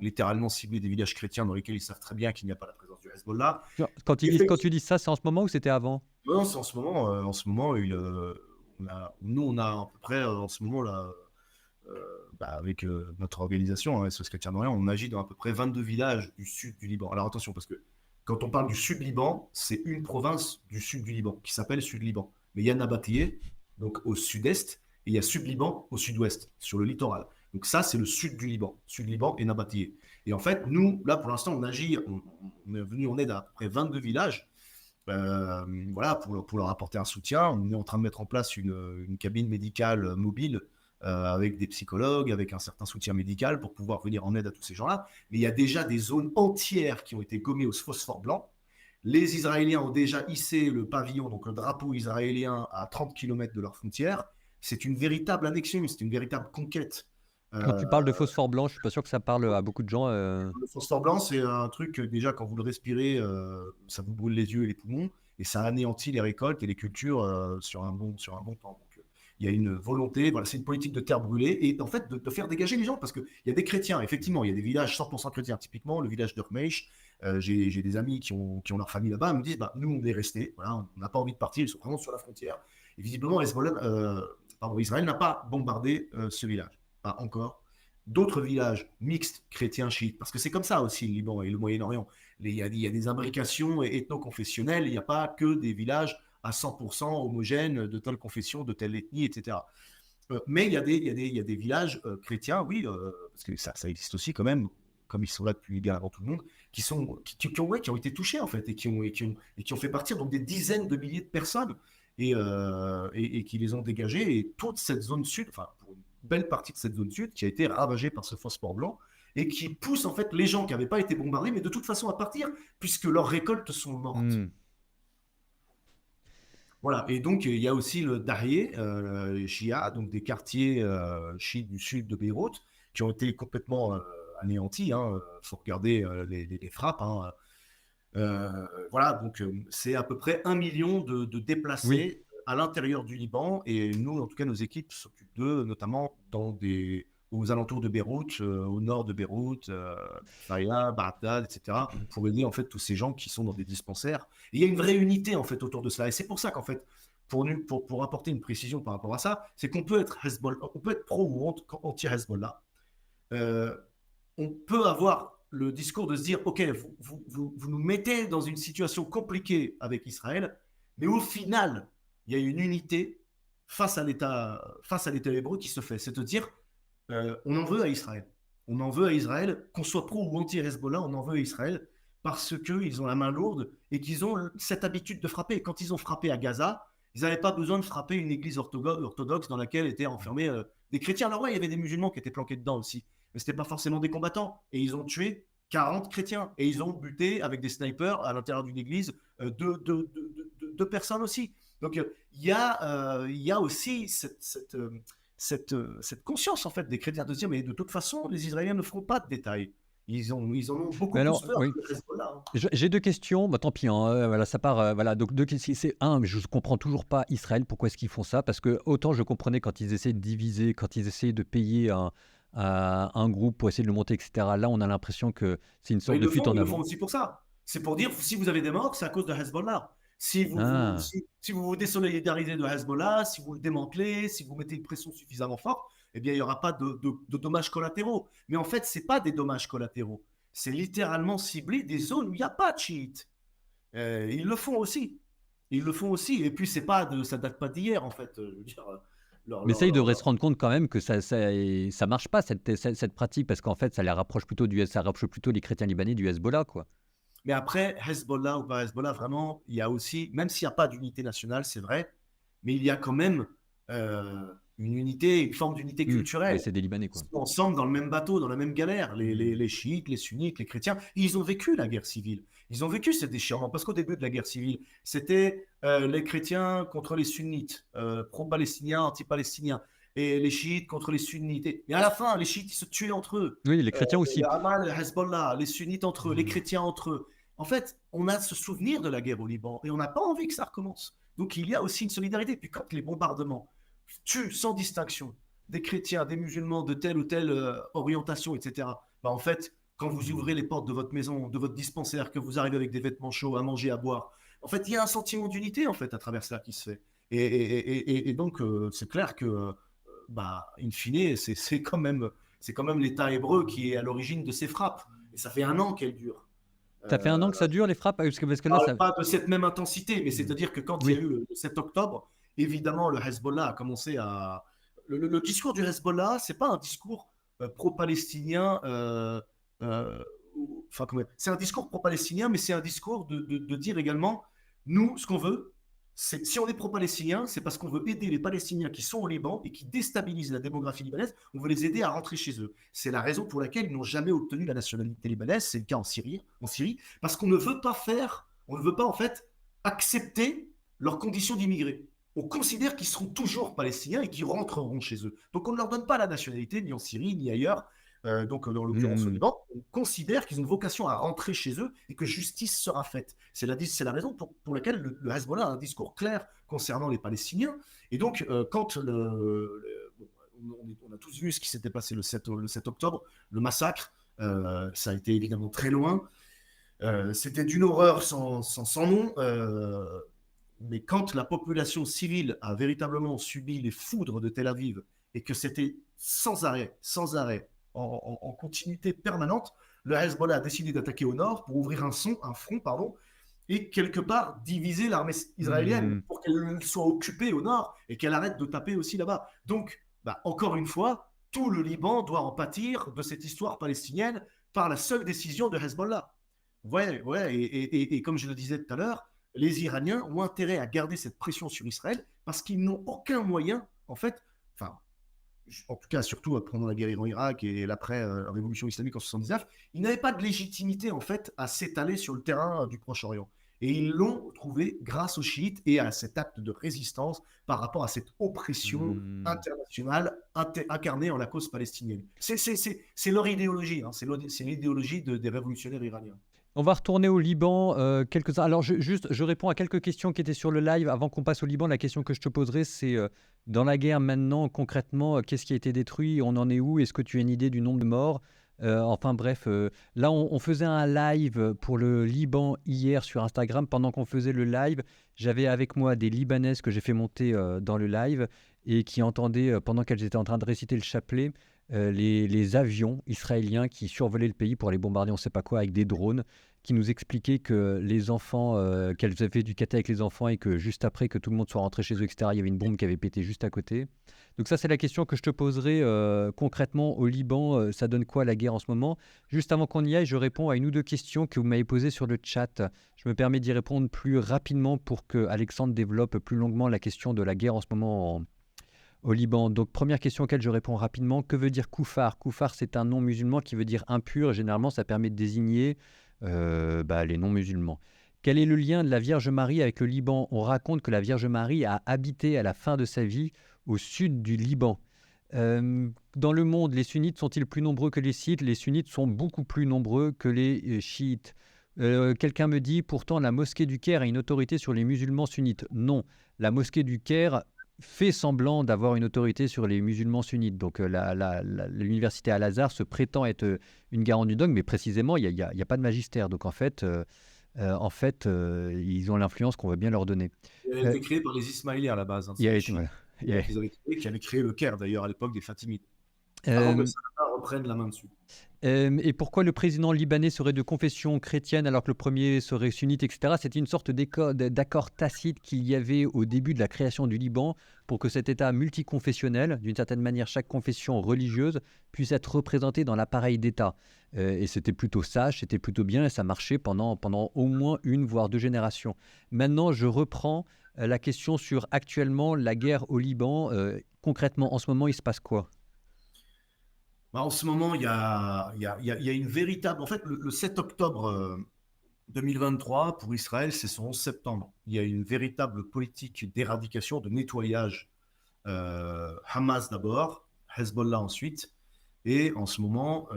littéralement ciblé des villages chrétiens dans lesquels ils savent très bien qu'il n'y a pas la présence du Hezbollah. Quand tu dis ça, c'est en ce moment ou c'était avant? Non, c'est en ce moment, nous, on a à peu près, en ce moment, là, avec notre organisation, hein, SOS Chrétien d'Orient, on agit dans à peu près 22 villages du sud du Liban. Alors attention, parce que quand on parle du sud Liban, c'est une province du sud du Liban qui s'appelle Sud Liban. Mais il y a Nabatiyé, donc au sud-est, et il y a Sud Liban au sud-ouest, sur le littoral. Donc ça, c'est le sud du Liban, Sud Liban et Nabatiyé. Et en fait, nous, là, pour l'instant, on est venu en aide à peu près 22 villages voilà, pour leur apporter un soutien. On est en train de mettre en place une cabine médicale mobile avec des psychologues, avec un certain soutien médical pour pouvoir venir en aide à tous ces gens-là. Mais il y a déjà des zones entières qui ont été gommées au phosphore blanc. Les Israéliens ont déjà hissé le pavillon, donc le drapeau israélien, à 30 km de leurs frontières. C'est une véritable annexion, c'est une véritable conquête. Quand Euh, tu parles de phosphore blanc, je suis pas sûr que ça parle à beaucoup de gens. le phosphore blanc, c'est un truc que déjà, quand vous le respirez, ça vous brûle les yeux et les poumons, et ça anéantit les récoltes et les cultures sur un bon temps. Donc, il y a une volonté, voilà, c'est une politique de terre brûlée, et en fait, de faire dégager les gens, parce qu'il y a des chrétiens, effectivement, il y a des villages 100% chrétiens, typiquement le village de Rmeish. J'ai des amis qui ont leur famille là-bas, ils me disent, bah, nous, on est restés, voilà, on n'a pas envie de partir, ils sont vraiment sur la frontière. Et visiblement, Israël n'a pas bombardé ce village, pas encore. D'autres villages mixtes chrétiens chiites, parce que c'est comme ça aussi le Liban et le Moyen-Orient. Il y a des imbrications ethno-confessionnelles, il n'y a pas que des villages à 100% homogènes de telle confession, de telle ethnie, etc. Mais il y a des villages chrétiens, oui, parce que ça existe aussi quand même, comme ils sont là depuis bien avant tout le monde, qui ont été touchés en fait, et qui ont fait partir donc des dizaines de milliers de personnes, et qui les ont dégagés, et toute cette zone sud, enfin pour une belle partie de cette zone sud, qui a été ravagée par ce phosphore blanc, et qui pousse en fait les gens qui n'avaient pas été bombardés, mais de toute façon à partir, puisque leurs récoltes sont mortes. Hmm. Voilà, et donc il y a aussi le Darrié, les Chia, donc des quartiers chiites du sud de Beyrouth, qui ont été complètement anéantis. Il faut regarder les frappes. Voilà, donc c'est à peu près 1 million de Oui. déplacés à l'intérieur du Liban, et nous, en tout cas, nos équipes s'occupent d'eux, notamment aux alentours de Beyrouth, au nord de Beyrouth, Faya, Bagdad, etc., pour aider en fait tous ces gens qui sont dans des dispensaires. Et il y a une vraie unité en fait autour de cela, et c'est pour ça qu'en fait, pour apporter une précision par rapport à ça, c'est qu'on peut être Hezbollah, on peut être pro ou anti-Hezbollah. Euh, on peut avoir le discours de se dire, OK, vous nous mettez dans une situation compliquée avec Israël, mais au final, il y a une unité face à l'État hébreu qui se fait. C'est-à-dire, on en veut à Israël. On en veut à Israël, qu'on soit pro ou anti-Hezbollah, on en veut à Israël parce qu'ils ont la main lourde et qu'ils ont cette habitude de frapper. Quand ils ont frappé à Gaza, ils n'avaient pas besoin de frapper une église orthodoxe dans laquelle étaient enfermés des chrétiens. Alors ouais, il y avait des musulmans qui étaient planqués dedans aussi, mais ce n'était pas forcément des combattants. Et ils ont tué 40 chrétiens, et ils ont buté avec des snipers à l'intérieur d'une église deux personnes aussi. Donc il y a aussi cette conscience en fait des chrétiens de se dire, mais de toute façon les Israéliens ne feront pas de détails. Ils en ont Mais beaucoup plus alors, peur oui. que le Hezbollah. J'ai deux questions. Bah, tant pis, hein, voilà, ça part. Voilà, donc deux questions. C'est un, mais je ne comprends toujours pas Israël. Pourquoi est-ce qu'ils font ça? Parce que autant je comprenais quand ils essaient de diviser, quand ils essaient de payer un groupe pour essayer de le monter, etc. Là, on a l'impression que c'est une sorte de fuite en Ils le font avant. aussi pour ça. C'est pour dire, si vous avez des morts, c'est à cause de Hezbollah. Ah. Si vous vous désolidarisez de Hezbollah, si vous le démantelez, si vous mettez une pression suffisamment forte, eh bien, il n'y aura pas de dommages collatéraux. Mais en fait, ce n'est pas des dommages collatéraux. C'est littéralement ciblé des zones où il n'y a pas de chiites. Ils le font aussi. Ils le font aussi. Et puis, ça date pas d'hier, en fait. Je veux dire, Mais ça, ils devraient se leur- rendre compte quand même que ça marche pas cette pratique parce qu'en fait, ça les rapproche plutôt ça rapproche plutôt les chrétiens libanais du Hezbollah, quoi. Mais après, Hezbollah ou pas Hezbollah, vraiment, il y a aussi, même s'il n'y a pas d'unité nationale, c'est vrai, mais il y a quand même une unité, une forme d'unité Oui, culturelle. c'est des Libanais, Ils quoi. sont ensemble dans le même bateau, dans la même galère, les chiites, les sunnites, les chrétiens. Et ils ont vécu la guerre civile. Ils ont vécu ce déchirement. Parce qu'au début de la guerre civile, c'était les chrétiens contre les sunnites, pro-palestiniens, anti-palestiniens, et les chiites contre les sunnites. Et à la fin, les chiites, ils se tuaient entre eux. Oui, les chrétiens Le aussi. Hamas, le Hezbollah, les sunnites entre eux, les chrétiens entre eux. En fait, on a ce souvenir de la guerre au Liban et on n'a pas envie que ça recommence. Donc il y a aussi une solidarité. Puis quand les bombardements tuent sans distinction des chrétiens, des musulmans de telle ou telle orientation, etc., bah en fait, quand vous ouvrez les portes de votre maison, de votre dispensaire, que vous arrivez avec des vêtements chauds, à manger, à boire, en fait, il y a un sentiment d'unité en fait à travers cela qui se fait. Et donc, c'est clair que, bah, in fine, c'est quand même l'État hébreu qui est à l'origine de ces frappes. Et ça fait 1 an qu'elles durent. Ça fait un an que ça dure les frappes? Parce que là, Parle ça. pas de cette même intensité, mais c'est-à-dire que quand il y a Oui. eu le 7 octobre, évidemment, le Hezbollah a commencé à. Le discours du Hezbollah, c'est pas un discours pro-palestinien. Euh, enfin, c'est un discours pro-palestinien, mais c'est un discours de dire également, nous, ce qu'on veut, si on est pro-palestinien, c'est parce qu'on veut aider les Palestiniens qui sont au Liban et qui déstabilisent la démographie libanaise. On veut les aider à rentrer chez eux. C'est la raison pour laquelle ils n'ont jamais obtenu la nationalité libanaise. C'est le cas en Syrie, parce qu'on ne veut pas on ne veut pas en fait accepter leurs conditions d'immigrés. On considère qu'ils seront toujours palestiniens et qu'ils rentreront chez eux. Donc on ne leur donne pas la nationalité, ni en Syrie, ni ailleurs. Donc dans l'occurrence au Hmm. Liban, on considère qu'ils ont une vocation à rentrer chez eux et que justice sera faite. C'est la raison pour laquelle le Hezbollah a un discours clair concernant les Palestiniens. Et donc, quand on a tous vu ce qui s'était passé le 7 octobre, le massacre, ça a été évidemment très loin. C'était d'une horreur sans nom. Mais quand la population civile a véritablement subi les foudres de Tel Aviv et que c'était sans arrêt, en continuité permanente, le Hezbollah a décidé d'attaquer au nord pour ouvrir un front, pardon, et quelque part diviser l'armée israélienne Hmm. pour qu'elle soit occupée au nord et qu'elle arrête de taper aussi là-bas. Donc, bah, encore une fois, tout le Liban doit en pâtir de cette histoire palestinienne par la seule décision de Hezbollah. Ouais, ouais, et comme je le disais tout à l'heure, les Iraniens ont intérêt à garder cette pression sur Israël parce qu'ils n'ont aucun moyen, en fait, enfin, en tout cas, surtout pendant la guerre en Irak et l'après-révolution islamique en 79, ils n'avaient pas de légitimité, en fait, à s'étaler sur le terrain du Proche-Orient. Et ils l'ont trouvé grâce aux chiites et à cet acte de résistance par rapport à cette oppression Hmm. internationale incarnée en la cause palestinienne. C'est leur idéologie, hein, c'est l'idéologie des révolutionnaires iraniens. On va retourner au Liban quelques-uns. Alors, je réponds à quelques questions qui étaient sur le live. Avant qu'on passe au Liban, la question que je te poserai, c'est dans la guerre maintenant, concrètement, qu'est-ce qui a été détruit? On en est où? Est-ce que tu as une idée du nombre de morts? Enfin bref, là, on faisait un live pour le Liban hier sur Instagram. Pendant qu'on faisait le live, j'avais avec moi des Libanaises que j'ai fait monter dans le live et qui entendaient, pendant qu'elles étaient en train de réciter le chapelet, les avions israéliens qui survolaient le pays pour aller bombarder on ne sait pas quoi avec des drones qui nous expliquait que les enfants, qu'elles avaient du caté avec les enfants et que juste après que tout le monde soit rentré chez eux, etc., il y avait une bombe qui avait pété juste à côté. Donc ça, c'est la question que je te poserai concrètement au Liban. Ça donne quoi la guerre en ce moment? Juste avant qu'on y aille, je réponds à une ou deux questions que vous m'avez posées sur le chat. Je me permets d'y répondre plus rapidement pour que Alexandre développe plus longuement la question de la guerre en ce moment au Liban. Donc, première question auquel je réponds rapidement. Que veut dire koufar? Koufar, c'est un nom musulman qui veut dire impur. Généralement, ça permet de désigner les non-musulmans. Quel est le lien de la Vierge Marie avec le Liban? On raconte que la Vierge Marie a habité à la fin de sa vie au sud du Liban. Dans le monde, les sunnites sont-ils plus nombreux que les chiites? Les sunnites sont beaucoup plus nombreux que les chiites. Quelqu'un me dit, pourtant la mosquée du Caire a une autorité sur les musulmans sunnites. Non, la mosquée du Caire fait semblant d'avoir une autorité sur les musulmans sunnites. Donc l'université Al-Azhar se prétend être une garante du dogme, mais précisément, il n'y a pas de magistère. Donc ils ont l'influence qu'on veut bien leur donner. Elle a Euh, été créée par les Ismaéliens à la base, hein, il y c'est a, les chiites voilà. Il y a- qui avaient créé le Caire d'ailleurs à l'époque des Fatimides, avant que euh, Saladin reprenne la main dessus. Et pourquoi le président libanais serait de confession chrétienne alors que le premier serait sunnite, etc. C'était une sorte d'accord tacite qu'il y avait au début de la création du Liban pour que cet État multiconfessionnel, d'une certaine manière chaque confession religieuse, puisse être représentée dans l'appareil d'État. Et c'était plutôt sage, c'était plutôt bien et ça marchait pendant au moins une, voire deux générations. Maintenant, je reprends la question sur actuellement la guerre au Liban. Concrètement, en ce moment, il se passe quoi? Bah, en ce moment, il y a une véritable. En fait, le 7 octobre 2023, pour Israël, c'est son 11 septembre. Il y a une véritable politique d'éradication, de nettoyage. Hamas d'abord, Hezbollah ensuite. Et en ce moment,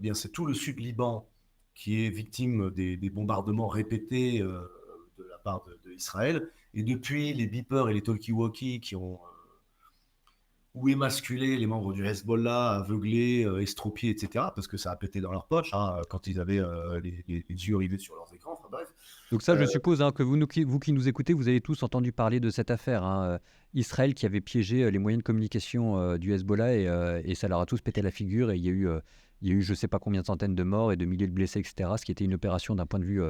bien, c'est tout le sud Liban qui est victime des bombardements répétés de la part de Israël. Et depuis, les beepers et les talkie-walkie qui ont ou émasculer les membres du Hezbollah, aveugler, estropier, etc., parce que ça a pété dans leur poche hein, quand ils avaient les yeux rivés sur leurs écrans. Enfin bref. Donc ça, je Euh, suppose hein, que vous qui nous écoutez, vous avez tous entendu parler de cette affaire. Hein, Israël qui avait piégé les moyens de communication du Hezbollah et ça leur a tous pété la figure et il y a eu je ne sais pas combien de centaines de morts et de milliers de blessés, etc. Ce qui était une opération d'un point de vue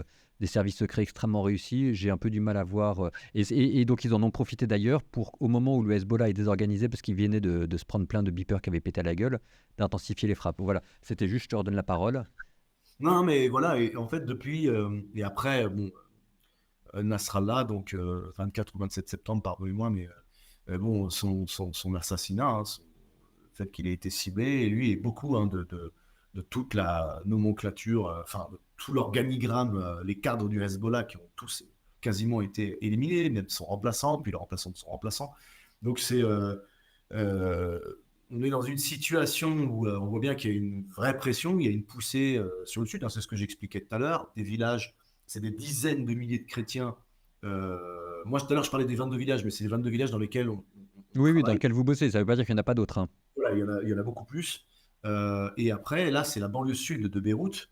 des services secrets extrêmement réussie. J'ai un peu du mal à voir. Et donc ils en ont profité d'ailleurs pour, au moment où le Hezbollah est désorganisé, parce qu'il venait de se prendre plein de beepers qui avaient pété à la gueule, d'intensifier les frappes. Voilà, c'était juste, je te redonne la parole. non, mais voilà, et en fait, depuis, et après, bon, Nasrallah, donc 24 ou 27 septembre, pardonnez-moi, mais bon, son assassinat, hein, le fait qu'il ait été ciblé, et lui, et beaucoup hein, de toute la nomenclature, enfin, de tout l'organigramme, les cadres du Hezbollah qui ont tous quasiment été éliminés, même son remplaçant, puis le remplaçant de son remplaçant. Donc, euh, on est dans une situation où on voit bien qu'il y a une vraie pression, il y a une poussée sur le sud, hein, c'est ce que j'expliquais tout à l'heure, des villages, c'est des dizaines de milliers de chrétiens. Moi, tout à l'heure, je parlais des 22 villages, mais c'est les 22 villages dans lesquels on Oui, oui, dans travaille. lequel vous bossez. Ça ne veut pas dire qu'il n'y en a pas d'autres. Hein. Voilà, il y en a beaucoup plus. Et après, là, c'est la banlieue sud de Beyrouth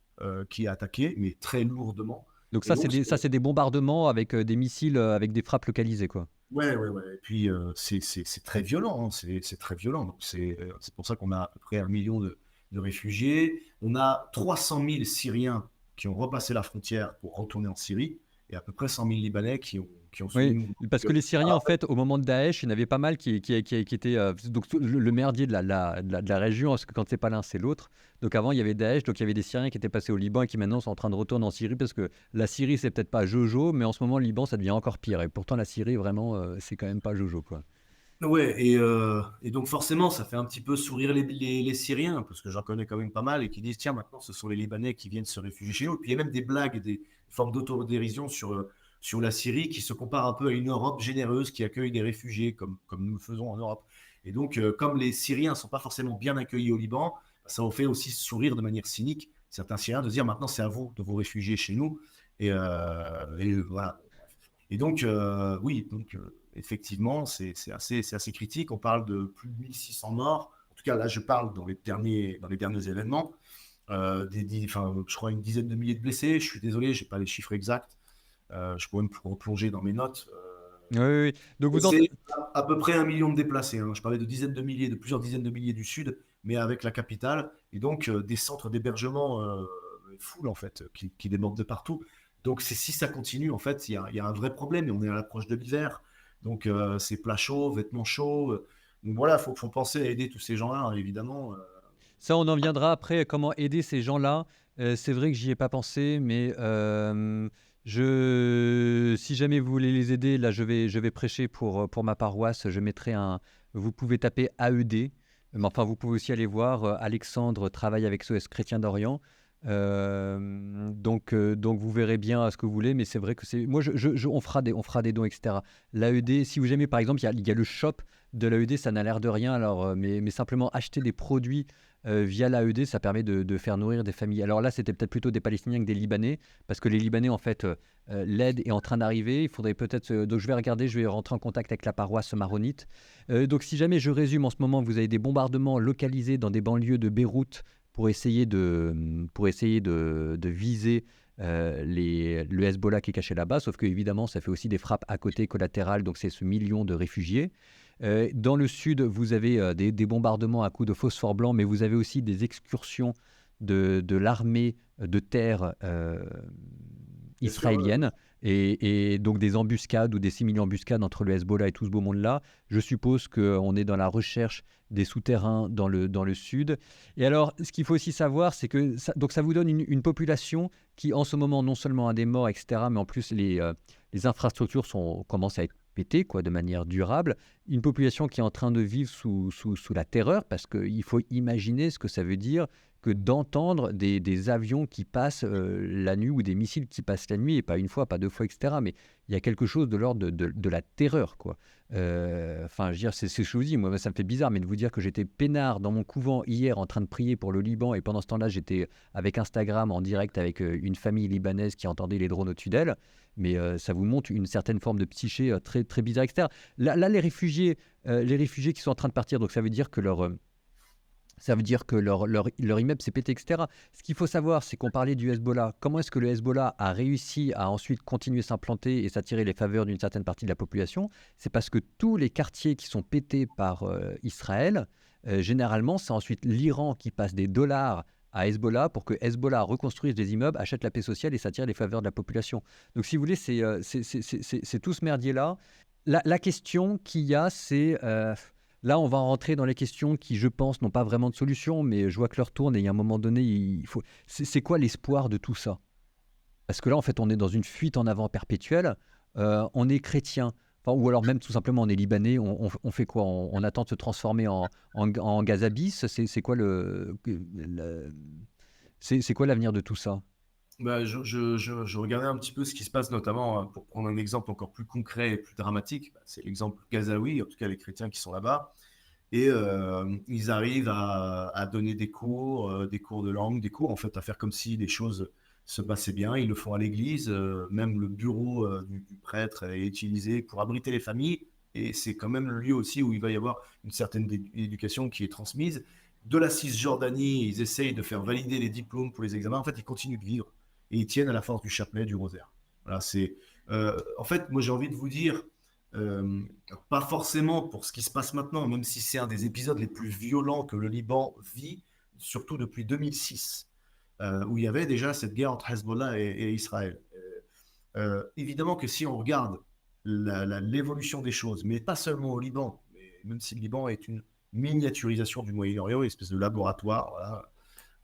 qui est attaquée, mais très lourdement. Donc Et ça, donc, c'est des bombardements avec des missiles, avec des frappes localisées, quoi. ouais, ouais, ouais. Et puis, c'est très violent, hein, c'est très violent. Donc, c'est pour ça qu'on a à peu près 1 million de réfugiés. On a 300 000 Syriens qui ont repassé la frontière pour retourner en Syrie et à peu près 100 000 Libanais qui ont qui ont suivi le Oui, mouvement. parce que les Syriens, en fait, au moment de Daesh, il y en avait pas mal qui étaient donc le merdier de la région, parce que quand c'est pas l'un, c'est l'autre. Donc avant, il y avait Daesh, donc il y avait des Syriens qui étaient passés au Liban et qui maintenant sont en train de retourner en Syrie, parce que la Syrie, c'est peut-être pas Jojo, mais en ce moment, le Liban, ça devient encore pire. Et pourtant, la Syrie, vraiment, c'est quand même pas Jojo, quoi. Ouais, et donc forcément, ça fait un petit peu sourire les Syriens, parce que j'en connais quand même pas mal, et qui disent, tiens, maintenant, ce sont les Libanais qui viennent se réfugier chez nous. Et puis il y a même des blagues, des formes d'autodérision sur la Syrie qui se comparent un peu à une Europe généreuse qui accueille des réfugiés, comme nous le faisons en Europe. Et donc, comme les Syriens ne sont pas forcément bien accueillis au Liban, ça vous fait aussi sourire de manière cynique certains Syriens de dire, maintenant, c'est à vous de vous réfugier chez nous. Et voilà. Et donc, oui, donc, effectivement, c'est assez critique. On parle de plus de 1600 morts. En tout cas, là, je parle dans les derniers événements. Enfin, je crois une dizaine de milliers de blessés. Je suis désolé, je n'ai pas les chiffres exacts. Je pourrais me replonger dans mes notes. Oui, oui, oui. Donc vous C'est à peu près 1 million de déplacés, hein. Je parlais de dizaines de milliers, de plusieurs dizaines de milliers du sud, mais avec la capitale. Et donc, des centres d'hébergement full, en fait, qui débordent de partout. Donc, si ça continue, en fait, il y a un vrai problème. Et on est à l'approche de l'hiver. Donc, c'est plats chauds, vêtements chauds. Donc, voilà, faut penser à aider tous ces gens-là, hein, évidemment. Ça, on en viendra après, comment aider ces gens-là. C'est vrai que j'y ai pas pensé, mais si jamais vous voulez les aider, là, je vais prêcher pour ma paroisse. Je mettrai vous pouvez taper AED, mais enfin, vous pouvez aussi aller voir. Alexandre travaille avec SOS Chrétien d'Orient. Donc vous verrez bien ce que vous voulez, mais c'est vrai que moi, on fera des dons, etc. L'AED, si vous jamais, par exemple, il y a le shop de l'AED, ça n'a l'air de rien, alors, mais simplement acheter des produits via l'AED, ça permet de faire nourrir des familles. Alors là, c'était peut-être plutôt des Palestiniens que des Libanais, parce que les Libanais, en fait, l'aide est en train d'arriver. Il faudrait peut-être. Donc je vais regarder, je vais rentrer en contact avec la paroisse maronite. Donc si jamais je résume, en ce moment, vous avez des bombardements localisés dans des banlieues de Beyrouth pour essayer de viser le Hezbollah qui est caché là-bas, sauf que évidemment, ça fait aussi des frappes à côté collatérales, donc c'est ce million de réfugiés. Dans le sud, vous avez des bombardements à coups de phosphore blanc, mais vous avez aussi des excursions de l'armée de terre Bien sûr, ouais. israélienne, et donc des embuscades ou des simili-embuscades entre le Hezbollah et tout ce beau monde-là. Je suppose qu'on est dans la recherche des souterrains dans le sud. Et alors, ce qu'il faut aussi savoir, c'est que ça vous donne une population qui, en ce moment, non seulement a des morts, etc., mais en plus, les infrastructures commencent à être pétées, quoi, de manière durable. Une population qui est en train de vivre sous la terreur, parce qu'il faut imaginer ce que ça veut dire que d'entendre des avions qui passent la nuit, ou des missiles qui passent la nuit, et pas une fois, pas deux fois, etc. Mais il y a quelque chose de l'ordre de la terreur, quoi. Enfin, je veux dire, c'est ce que je vous dis, moi, ça me fait bizarre, mais de vous dire que j'étais peinard dans mon couvent hier en train de prier pour le Liban, et pendant ce temps-là, j'étais avec Instagram en direct avec une famille libanaise qui entendait les drones au-dessus d'elle. Mais ça vous montre une certaine forme de psyché très, très bizarre, etc. Là, les réfugiés qui sont en train de partir, donc ça veut dire que leur immeuble s'est pété, etc. Ce qu'il faut savoir, c'est qu'on parlait du Hezbollah. Comment est-ce que le Hezbollah a réussi à ensuite continuer s'implanter et s'attirer les faveurs d'une certaine partie de la population? C'est parce que tous les quartiers qui sont pétés par Israël, généralement, c'est ensuite l'Iran qui passe des dollars à Hezbollah pour que Hezbollah reconstruise des immeubles, achète la paix sociale et s'attire les faveurs de la population. Donc, si vous voulez, c'est tout ce merdier-là. La question qu'il y a, c'est... là, on va rentrer dans les questions qui, je pense, n'ont pas vraiment de solution, mais je vois que l'heure tourne et à un moment donné, il faut. C'est quoi l'espoir de tout ça? Parce que là, en fait, on est dans une fuite en avant perpétuelle. On est chrétien, enfin, ou alors même tout simplement on est libanais. On fait quoi? On attend de se transformer en gazabis. C'est quoi c'est quoi l'avenir de tout ça? Bah, je regardais un petit peu ce qui se passe, notamment, pour prendre un exemple encore plus concret et plus dramatique. Bah, c'est l'exemple gazaoui, en tout cas les chrétiens qui sont là-bas. Et ils arrivent à donner des cours de langue, des cours, en fait, à faire comme si les choses se passaient bien. Ils le font à l'église, même le bureau du prêtre est utilisé pour abriter les familles. Et c'est quand même le lieu aussi où il va y avoir une certaine éducation qui est transmise. De la Cisjordanie, ils essayent de faire valider les diplômes pour les examens. En fait, ils continuent de vivre et ils tiennent à la force du chapelet, du rosaire. Voilà, en fait, moi j'ai envie de vous dire, euh, pas forcément pour ce qui se passe maintenant, même si c'est un des épisodes les plus violents que le Liban vit, surtout depuis 2006, où il y avait déjà cette guerre entre Hezbollah et Israël. Évidemment que si on regarde l'évolution des choses, mais pas seulement au Liban, mais même si le Liban est une miniaturisation du Moyen-Orient, une espèce de laboratoire, voilà,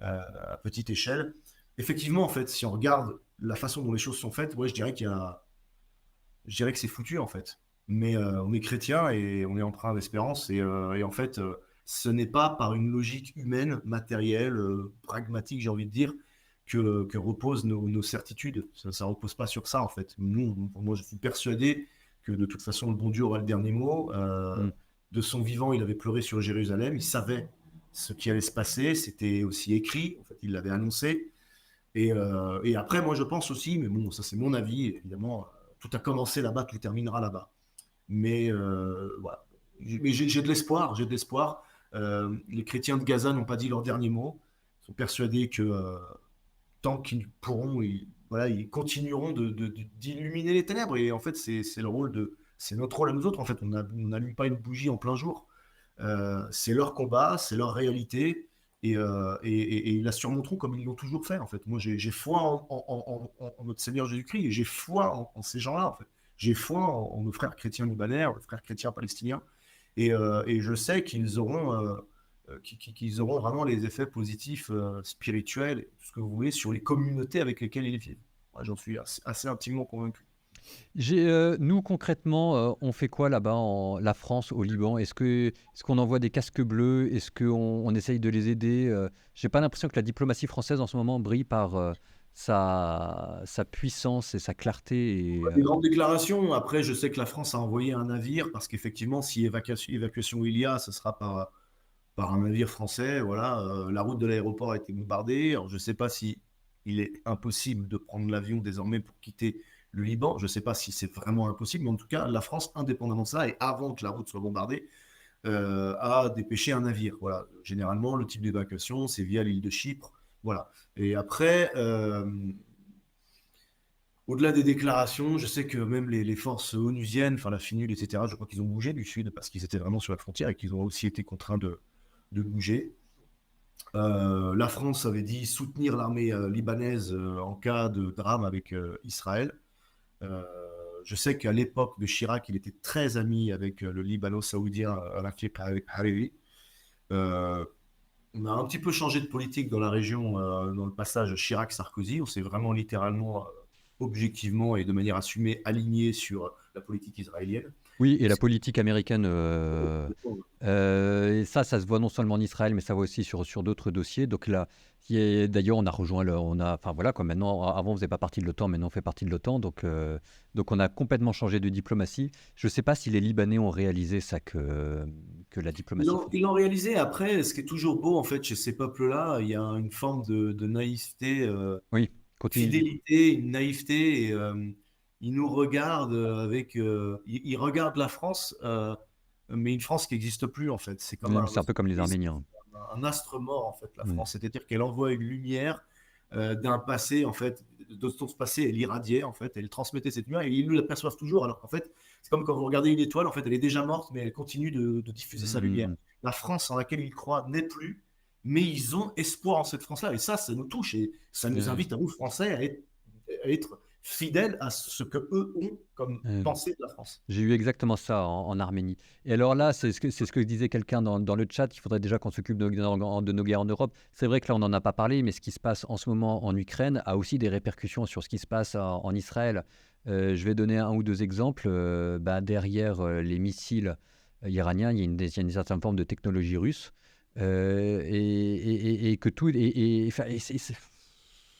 à petite échelle. Effectivement, en fait, si on regarde la façon dont les choses sont faites, ouais, je dirais que c'est foutu, en fait. Mais on est chrétien et on est empreint d'espérance. Et en fait, ce n'est pas par une logique humaine, matérielle, pragmatique, j'ai envie de dire, que reposent nos certitudes. Ça ne repose pas sur ça, en fait. Moi, je suis persuadé que de toute façon, le bon Dieu aura le dernier mot. Mm. De son vivant, il avait pleuré sur Jérusalem. Il savait ce qui allait se passer. C'était aussi écrit. En fait, il l'avait annoncé. Et après, moi, je pense aussi, mais bon, ça c'est mon avis, évidemment, tout a commencé là-bas, tout terminera là-bas. Mais voilà. Mais j'ai de l'espoir, j'ai de l'espoir. Les chrétiens de Gaza n'ont pas dit leur dernier mot. Ils sont persuadés que tant qu'ils pourront, voilà, ils continueront d'illuminer les ténèbres. Et en fait, c'est notre rôle à nous autres. En fait, on n'allume pas une bougie en plein jour. C'est leur combat, c'est leur réalité, et ils la surmonteront comme ils l'ont toujours fait. En fait, moi, j'ai foi en notre Seigneur Jésus-Christ, et j'ai foi en ces gens-là. En fait, j'ai foi en nos frères chrétiens libanais, en nos frères chrétiens palestiniens, et je sais qu'ils auront vraiment les effets positifs spirituels, tout ce que vous voulez, sur les communautés avec lesquelles ils vivent. Moi, j'en suis assez intimement convaincu. Nous, concrètement, on fait quoi là-bas en la France, au Liban? Est-ce qu'on envoie des casques bleus? Est-ce qu'on essaye de les aider? J'ai pas l'impression que la diplomatie française en ce moment brille par sa puissance et sa clarté. Des grandes déclarations. Après, je sais que la France a envoyé un navire parce qu'effectivement, si évacuation il y a, ce sera par un navire français. Voilà, la route de l'aéroport a été bombardée. Alors, je ne sais pas si il est impossible de prendre l'avion désormais pour quitter le Liban. Je ne sais pas si c'est vraiment impossible, mais en tout cas, la France, indépendamment de ça, et avant que la route soit bombardée, a dépêché un navire. Voilà. Généralement, le type d'évacuation, c'est via l'île de Chypre. Voilà. Et après, au-delà des déclarations, je sais que même les forces onusiennes, enfin la FINUL, etc., je crois qu'ils ont bougé du sud parce qu'ils étaient vraiment sur la frontière et qu'ils ont aussi été contraints de bouger. La France avait dit soutenir l'armée libanaise en cas de drame avec Israël. Euh, je sais qu'à l'époque de Chirac, il était très ami avec le Libano-Saoudien Rafiq Hariri. Euh, on a un petit peu changé de politique dans la région, dans le passage Chirac-Sarkozy. On s'est vraiment littéralement, objectivement et de manière assumée, aligné sur la politique israélienne. Oui, et la C'est- politique américaine, et ça se voit non seulement en Israël, mais ça voit aussi sur d'autres dossiers. Donc là, d'ailleurs, on a rejoint enfin voilà quoi. Maintenant, avant, on faisait pas partie de l'OTAN, maintenant on fait partie de l'OTAN. Donc on a complètement changé de diplomatie. Je ne sais pas si les Libanais ont réalisé ça que la Ils diplomatie l'ont française. ils l'ont réalisé. Après, ce qui est toujours beau, en fait, chez ces peuples-là, il y a une forme de naïveté, Oui, continue. fidélité, une naïveté, et ils nous regardent ils regardent la France, mais une France qui n'existe plus, en fait. C'est comme C'est un peu comme les Arméniens. un astre mort, en fait, la Mm. France. C'est-à-dire qu'elle envoie une lumière d'un passé, en fait, de son passé, elle irradiait, en fait, elle transmettait cette lumière, et ils nous l'aperçoivent toujours, alors qu'en fait, c'est comme quand vous regardez une étoile, en fait, elle est déjà morte, mais elle continue de diffuser sa lumière. Mm. La France en laquelle ils croient n'est plus, mais ils ont espoir en cette France-là, et ça nous touche, et ça nous Euh, invite à nous, Français, à être fidèles à ce que eux ont comme euh, pensée de la France. J'ai eu exactement ça en Arménie. Et alors là, c'est ce que disait quelqu'un dans le chat, il faudrait déjà qu'on s'occupe de nos guerres en Europe. C'est vrai que là, on n'en a pas parlé, mais ce qui se passe en ce moment en Ukraine a aussi des répercussions sur ce qui se passe en Israël. Je vais donner un ou deux exemples. Derrière les missiles iraniens, il y a une certaine forme de technologie russe. Et que tout...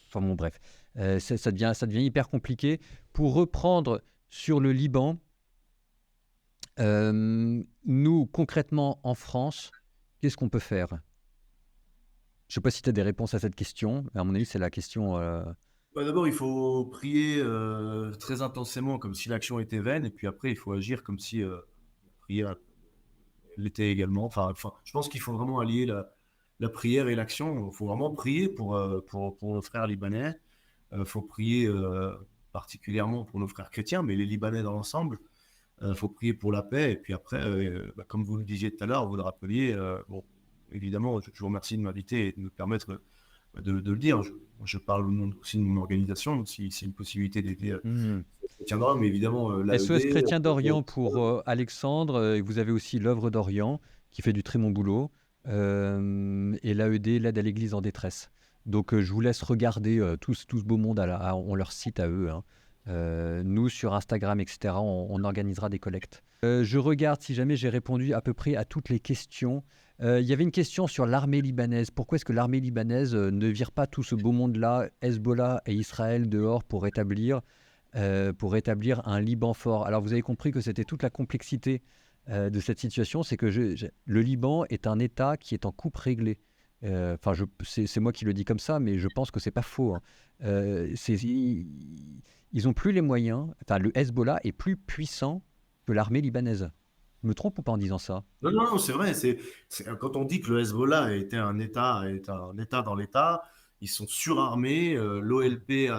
enfin bon, bref. Ça devient hyper compliqué. Pour reprendre sur le Liban, nous, concrètement, en France, qu'est-ce qu'on peut faire? Je ne sais pas si tu as des réponses à cette question, mais à mon avis, c'est la question. Bah, d'abord, il faut prier très intensément, comme si l'action était vaine, et puis après, il faut agir comme si la prière l'était également. Enfin, je pense qu'il faut vraiment allier la prière et l'action. Il faut vraiment prier pour nos frères libanais. Il faut prier particulièrement pour nos frères chrétiens, mais les Libanais dans l'ensemble. Il faut prier pour la paix. Et puis après, comme vous le disiez tout à l'heure, vous le rappeliez, bon, évidemment, je vous remercie de m'inviter et de me permettre de le dire. Je parle au nom aussi de mon organisation, donc si c'est une possibilité d'aider Mhm. les chrétiens d'Orient, mais évidemment, SOS l'AED, Chrétien d'Orient pour Alexandre, et vous avez aussi l'œuvre d'Orient qui fait du très bon boulot, et l'AED, l'aide à l'Église en détresse. Donc je vous laisse regarder tout ce beau monde on leur site à eux, hein. Nous, sur Instagram, etc., on organisera des collectes. Je regarde si jamais j'ai répondu à peu près à toutes les questions. Il y avait une question sur l'armée libanaise. Pourquoi est-ce que l'armée libanaise ne vire pas tout ce beau monde-là, Hezbollah et Israël, dehors pour rétablir un Liban fort? Alors vous avez compris que c'était toute la complexité de cette situation, c'est que le Liban est un État qui est en coupe réglée. Enfin, c'est moi qui le dis comme ça, mais je pense que c'est pas faux, hein. Ils ont plus les moyens. Enfin, le Hezbollah est plus puissant que l'armée libanaise. Je me trompe ou pas en disant ça? non, non, non, c'est vrai. Quand on dit que le Hezbollah est un État dans l'État, ils sont surarmés. L'OLP,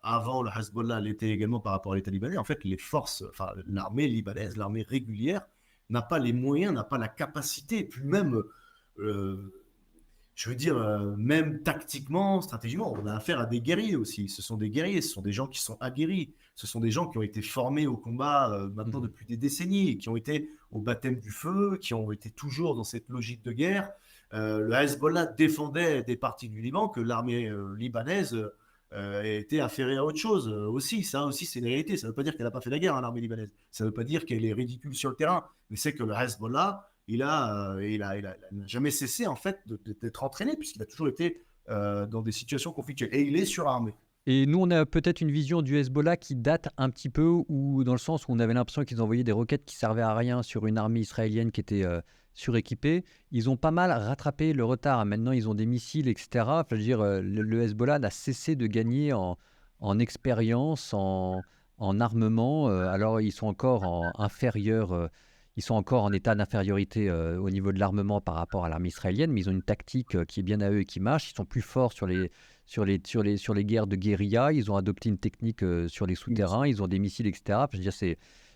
avant le Hezbollah, l'était également par rapport à l'État libanais. En fait, enfin, l'armée libanaise, l'armée régulière, n'a pas les moyens, n'a pas la capacité. Puis même, euh, je veux dire, même tactiquement, stratégiquement, on a affaire à des guerriers aussi. Ce sont des guerriers, ce sont des gens qui sont aguerris. Ce sont des gens qui ont été formés au combat maintenant Mhm. depuis des décennies, et qui ont été au baptême du feu, qui ont été toujours dans cette logique de guerre. Le Hezbollah défendait des parties du Liban que l'armée libanaise était affairée à autre chose aussi. Ça aussi, c'est une réalité. Ça ne veut pas dire qu'elle n'a pas fait la guerre, hein, l'armée libanaise. Ça ne veut pas dire qu'elle est ridicule sur le terrain. Mais c'est que le Hezbollah, il n'a jamais cessé en fait d'être entraîné puisqu'il a toujours été dans des situations conflictuelles et il est surarmé. Et nous, on a peut-être une vision du Hezbollah qui date un petit peu, ou dans le sens où on avait l'impression qu'ils envoyaient des roquettes qui servaient à rien sur une armée israélienne qui était suréquipée. Ils ont pas mal rattrapé le retard. Maintenant, ils ont des missiles, etc. Enfin, je veux dire, le Hezbollah n'a cessé de gagner en expérience, en armement. Alors, ils sont encore ils sont encore en état d'infériorité au niveau de l'armement par rapport à l'armée israélienne, mais ils ont une tactique qui est bien à eux et qui marche. Ils sont plus forts sur les guerres de guérilla. Ils ont adopté une technique sur les souterrains. Ils ont des missiles, etc. Enfin, je veux dire,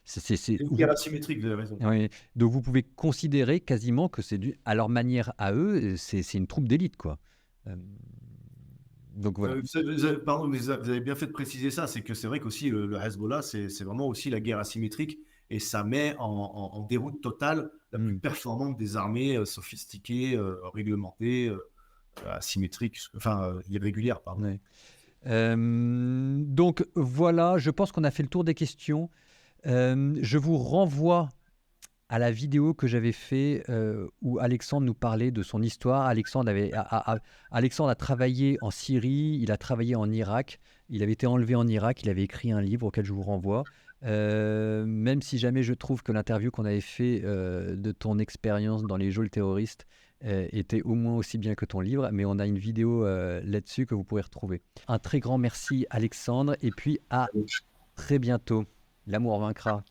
C'est une guerre asymétrique, vous avez raison. ouais. Donc vous pouvez considérer quasiment que à leur manière à eux, c'est une troupe d'élite, quoi. Euh, donc voilà. Pardon, mais vous avez bien fait de préciser ça, c'est que c'est vrai qu'aussi le Hezbollah, c'est vraiment aussi la guerre asymétrique et ça met en déroute totale la plus Hmm. performante des armées sophistiquées, réglementées, asymétriques, enfin irrégulières, pardon. Ouais. Donc voilà, je pense qu'on a fait le tour des questions. Je vous renvoie à la vidéo que j'avais fait où Alexandre nous parlait de son histoire. Alexandre a travaillé en Syrie, il a travaillé en Irak, il avait été enlevé en Irak, il avait écrit un livre auquel je vous renvoie. Même si jamais je trouve que l'interview qu'on avait fait de ton expérience dans les geôles terroristes était au moins aussi bien que ton livre, mais on a une vidéo là-dessus que vous pourrez retrouver. Un très grand merci Alexandre, et puis à très bientôt. L'amour vaincra.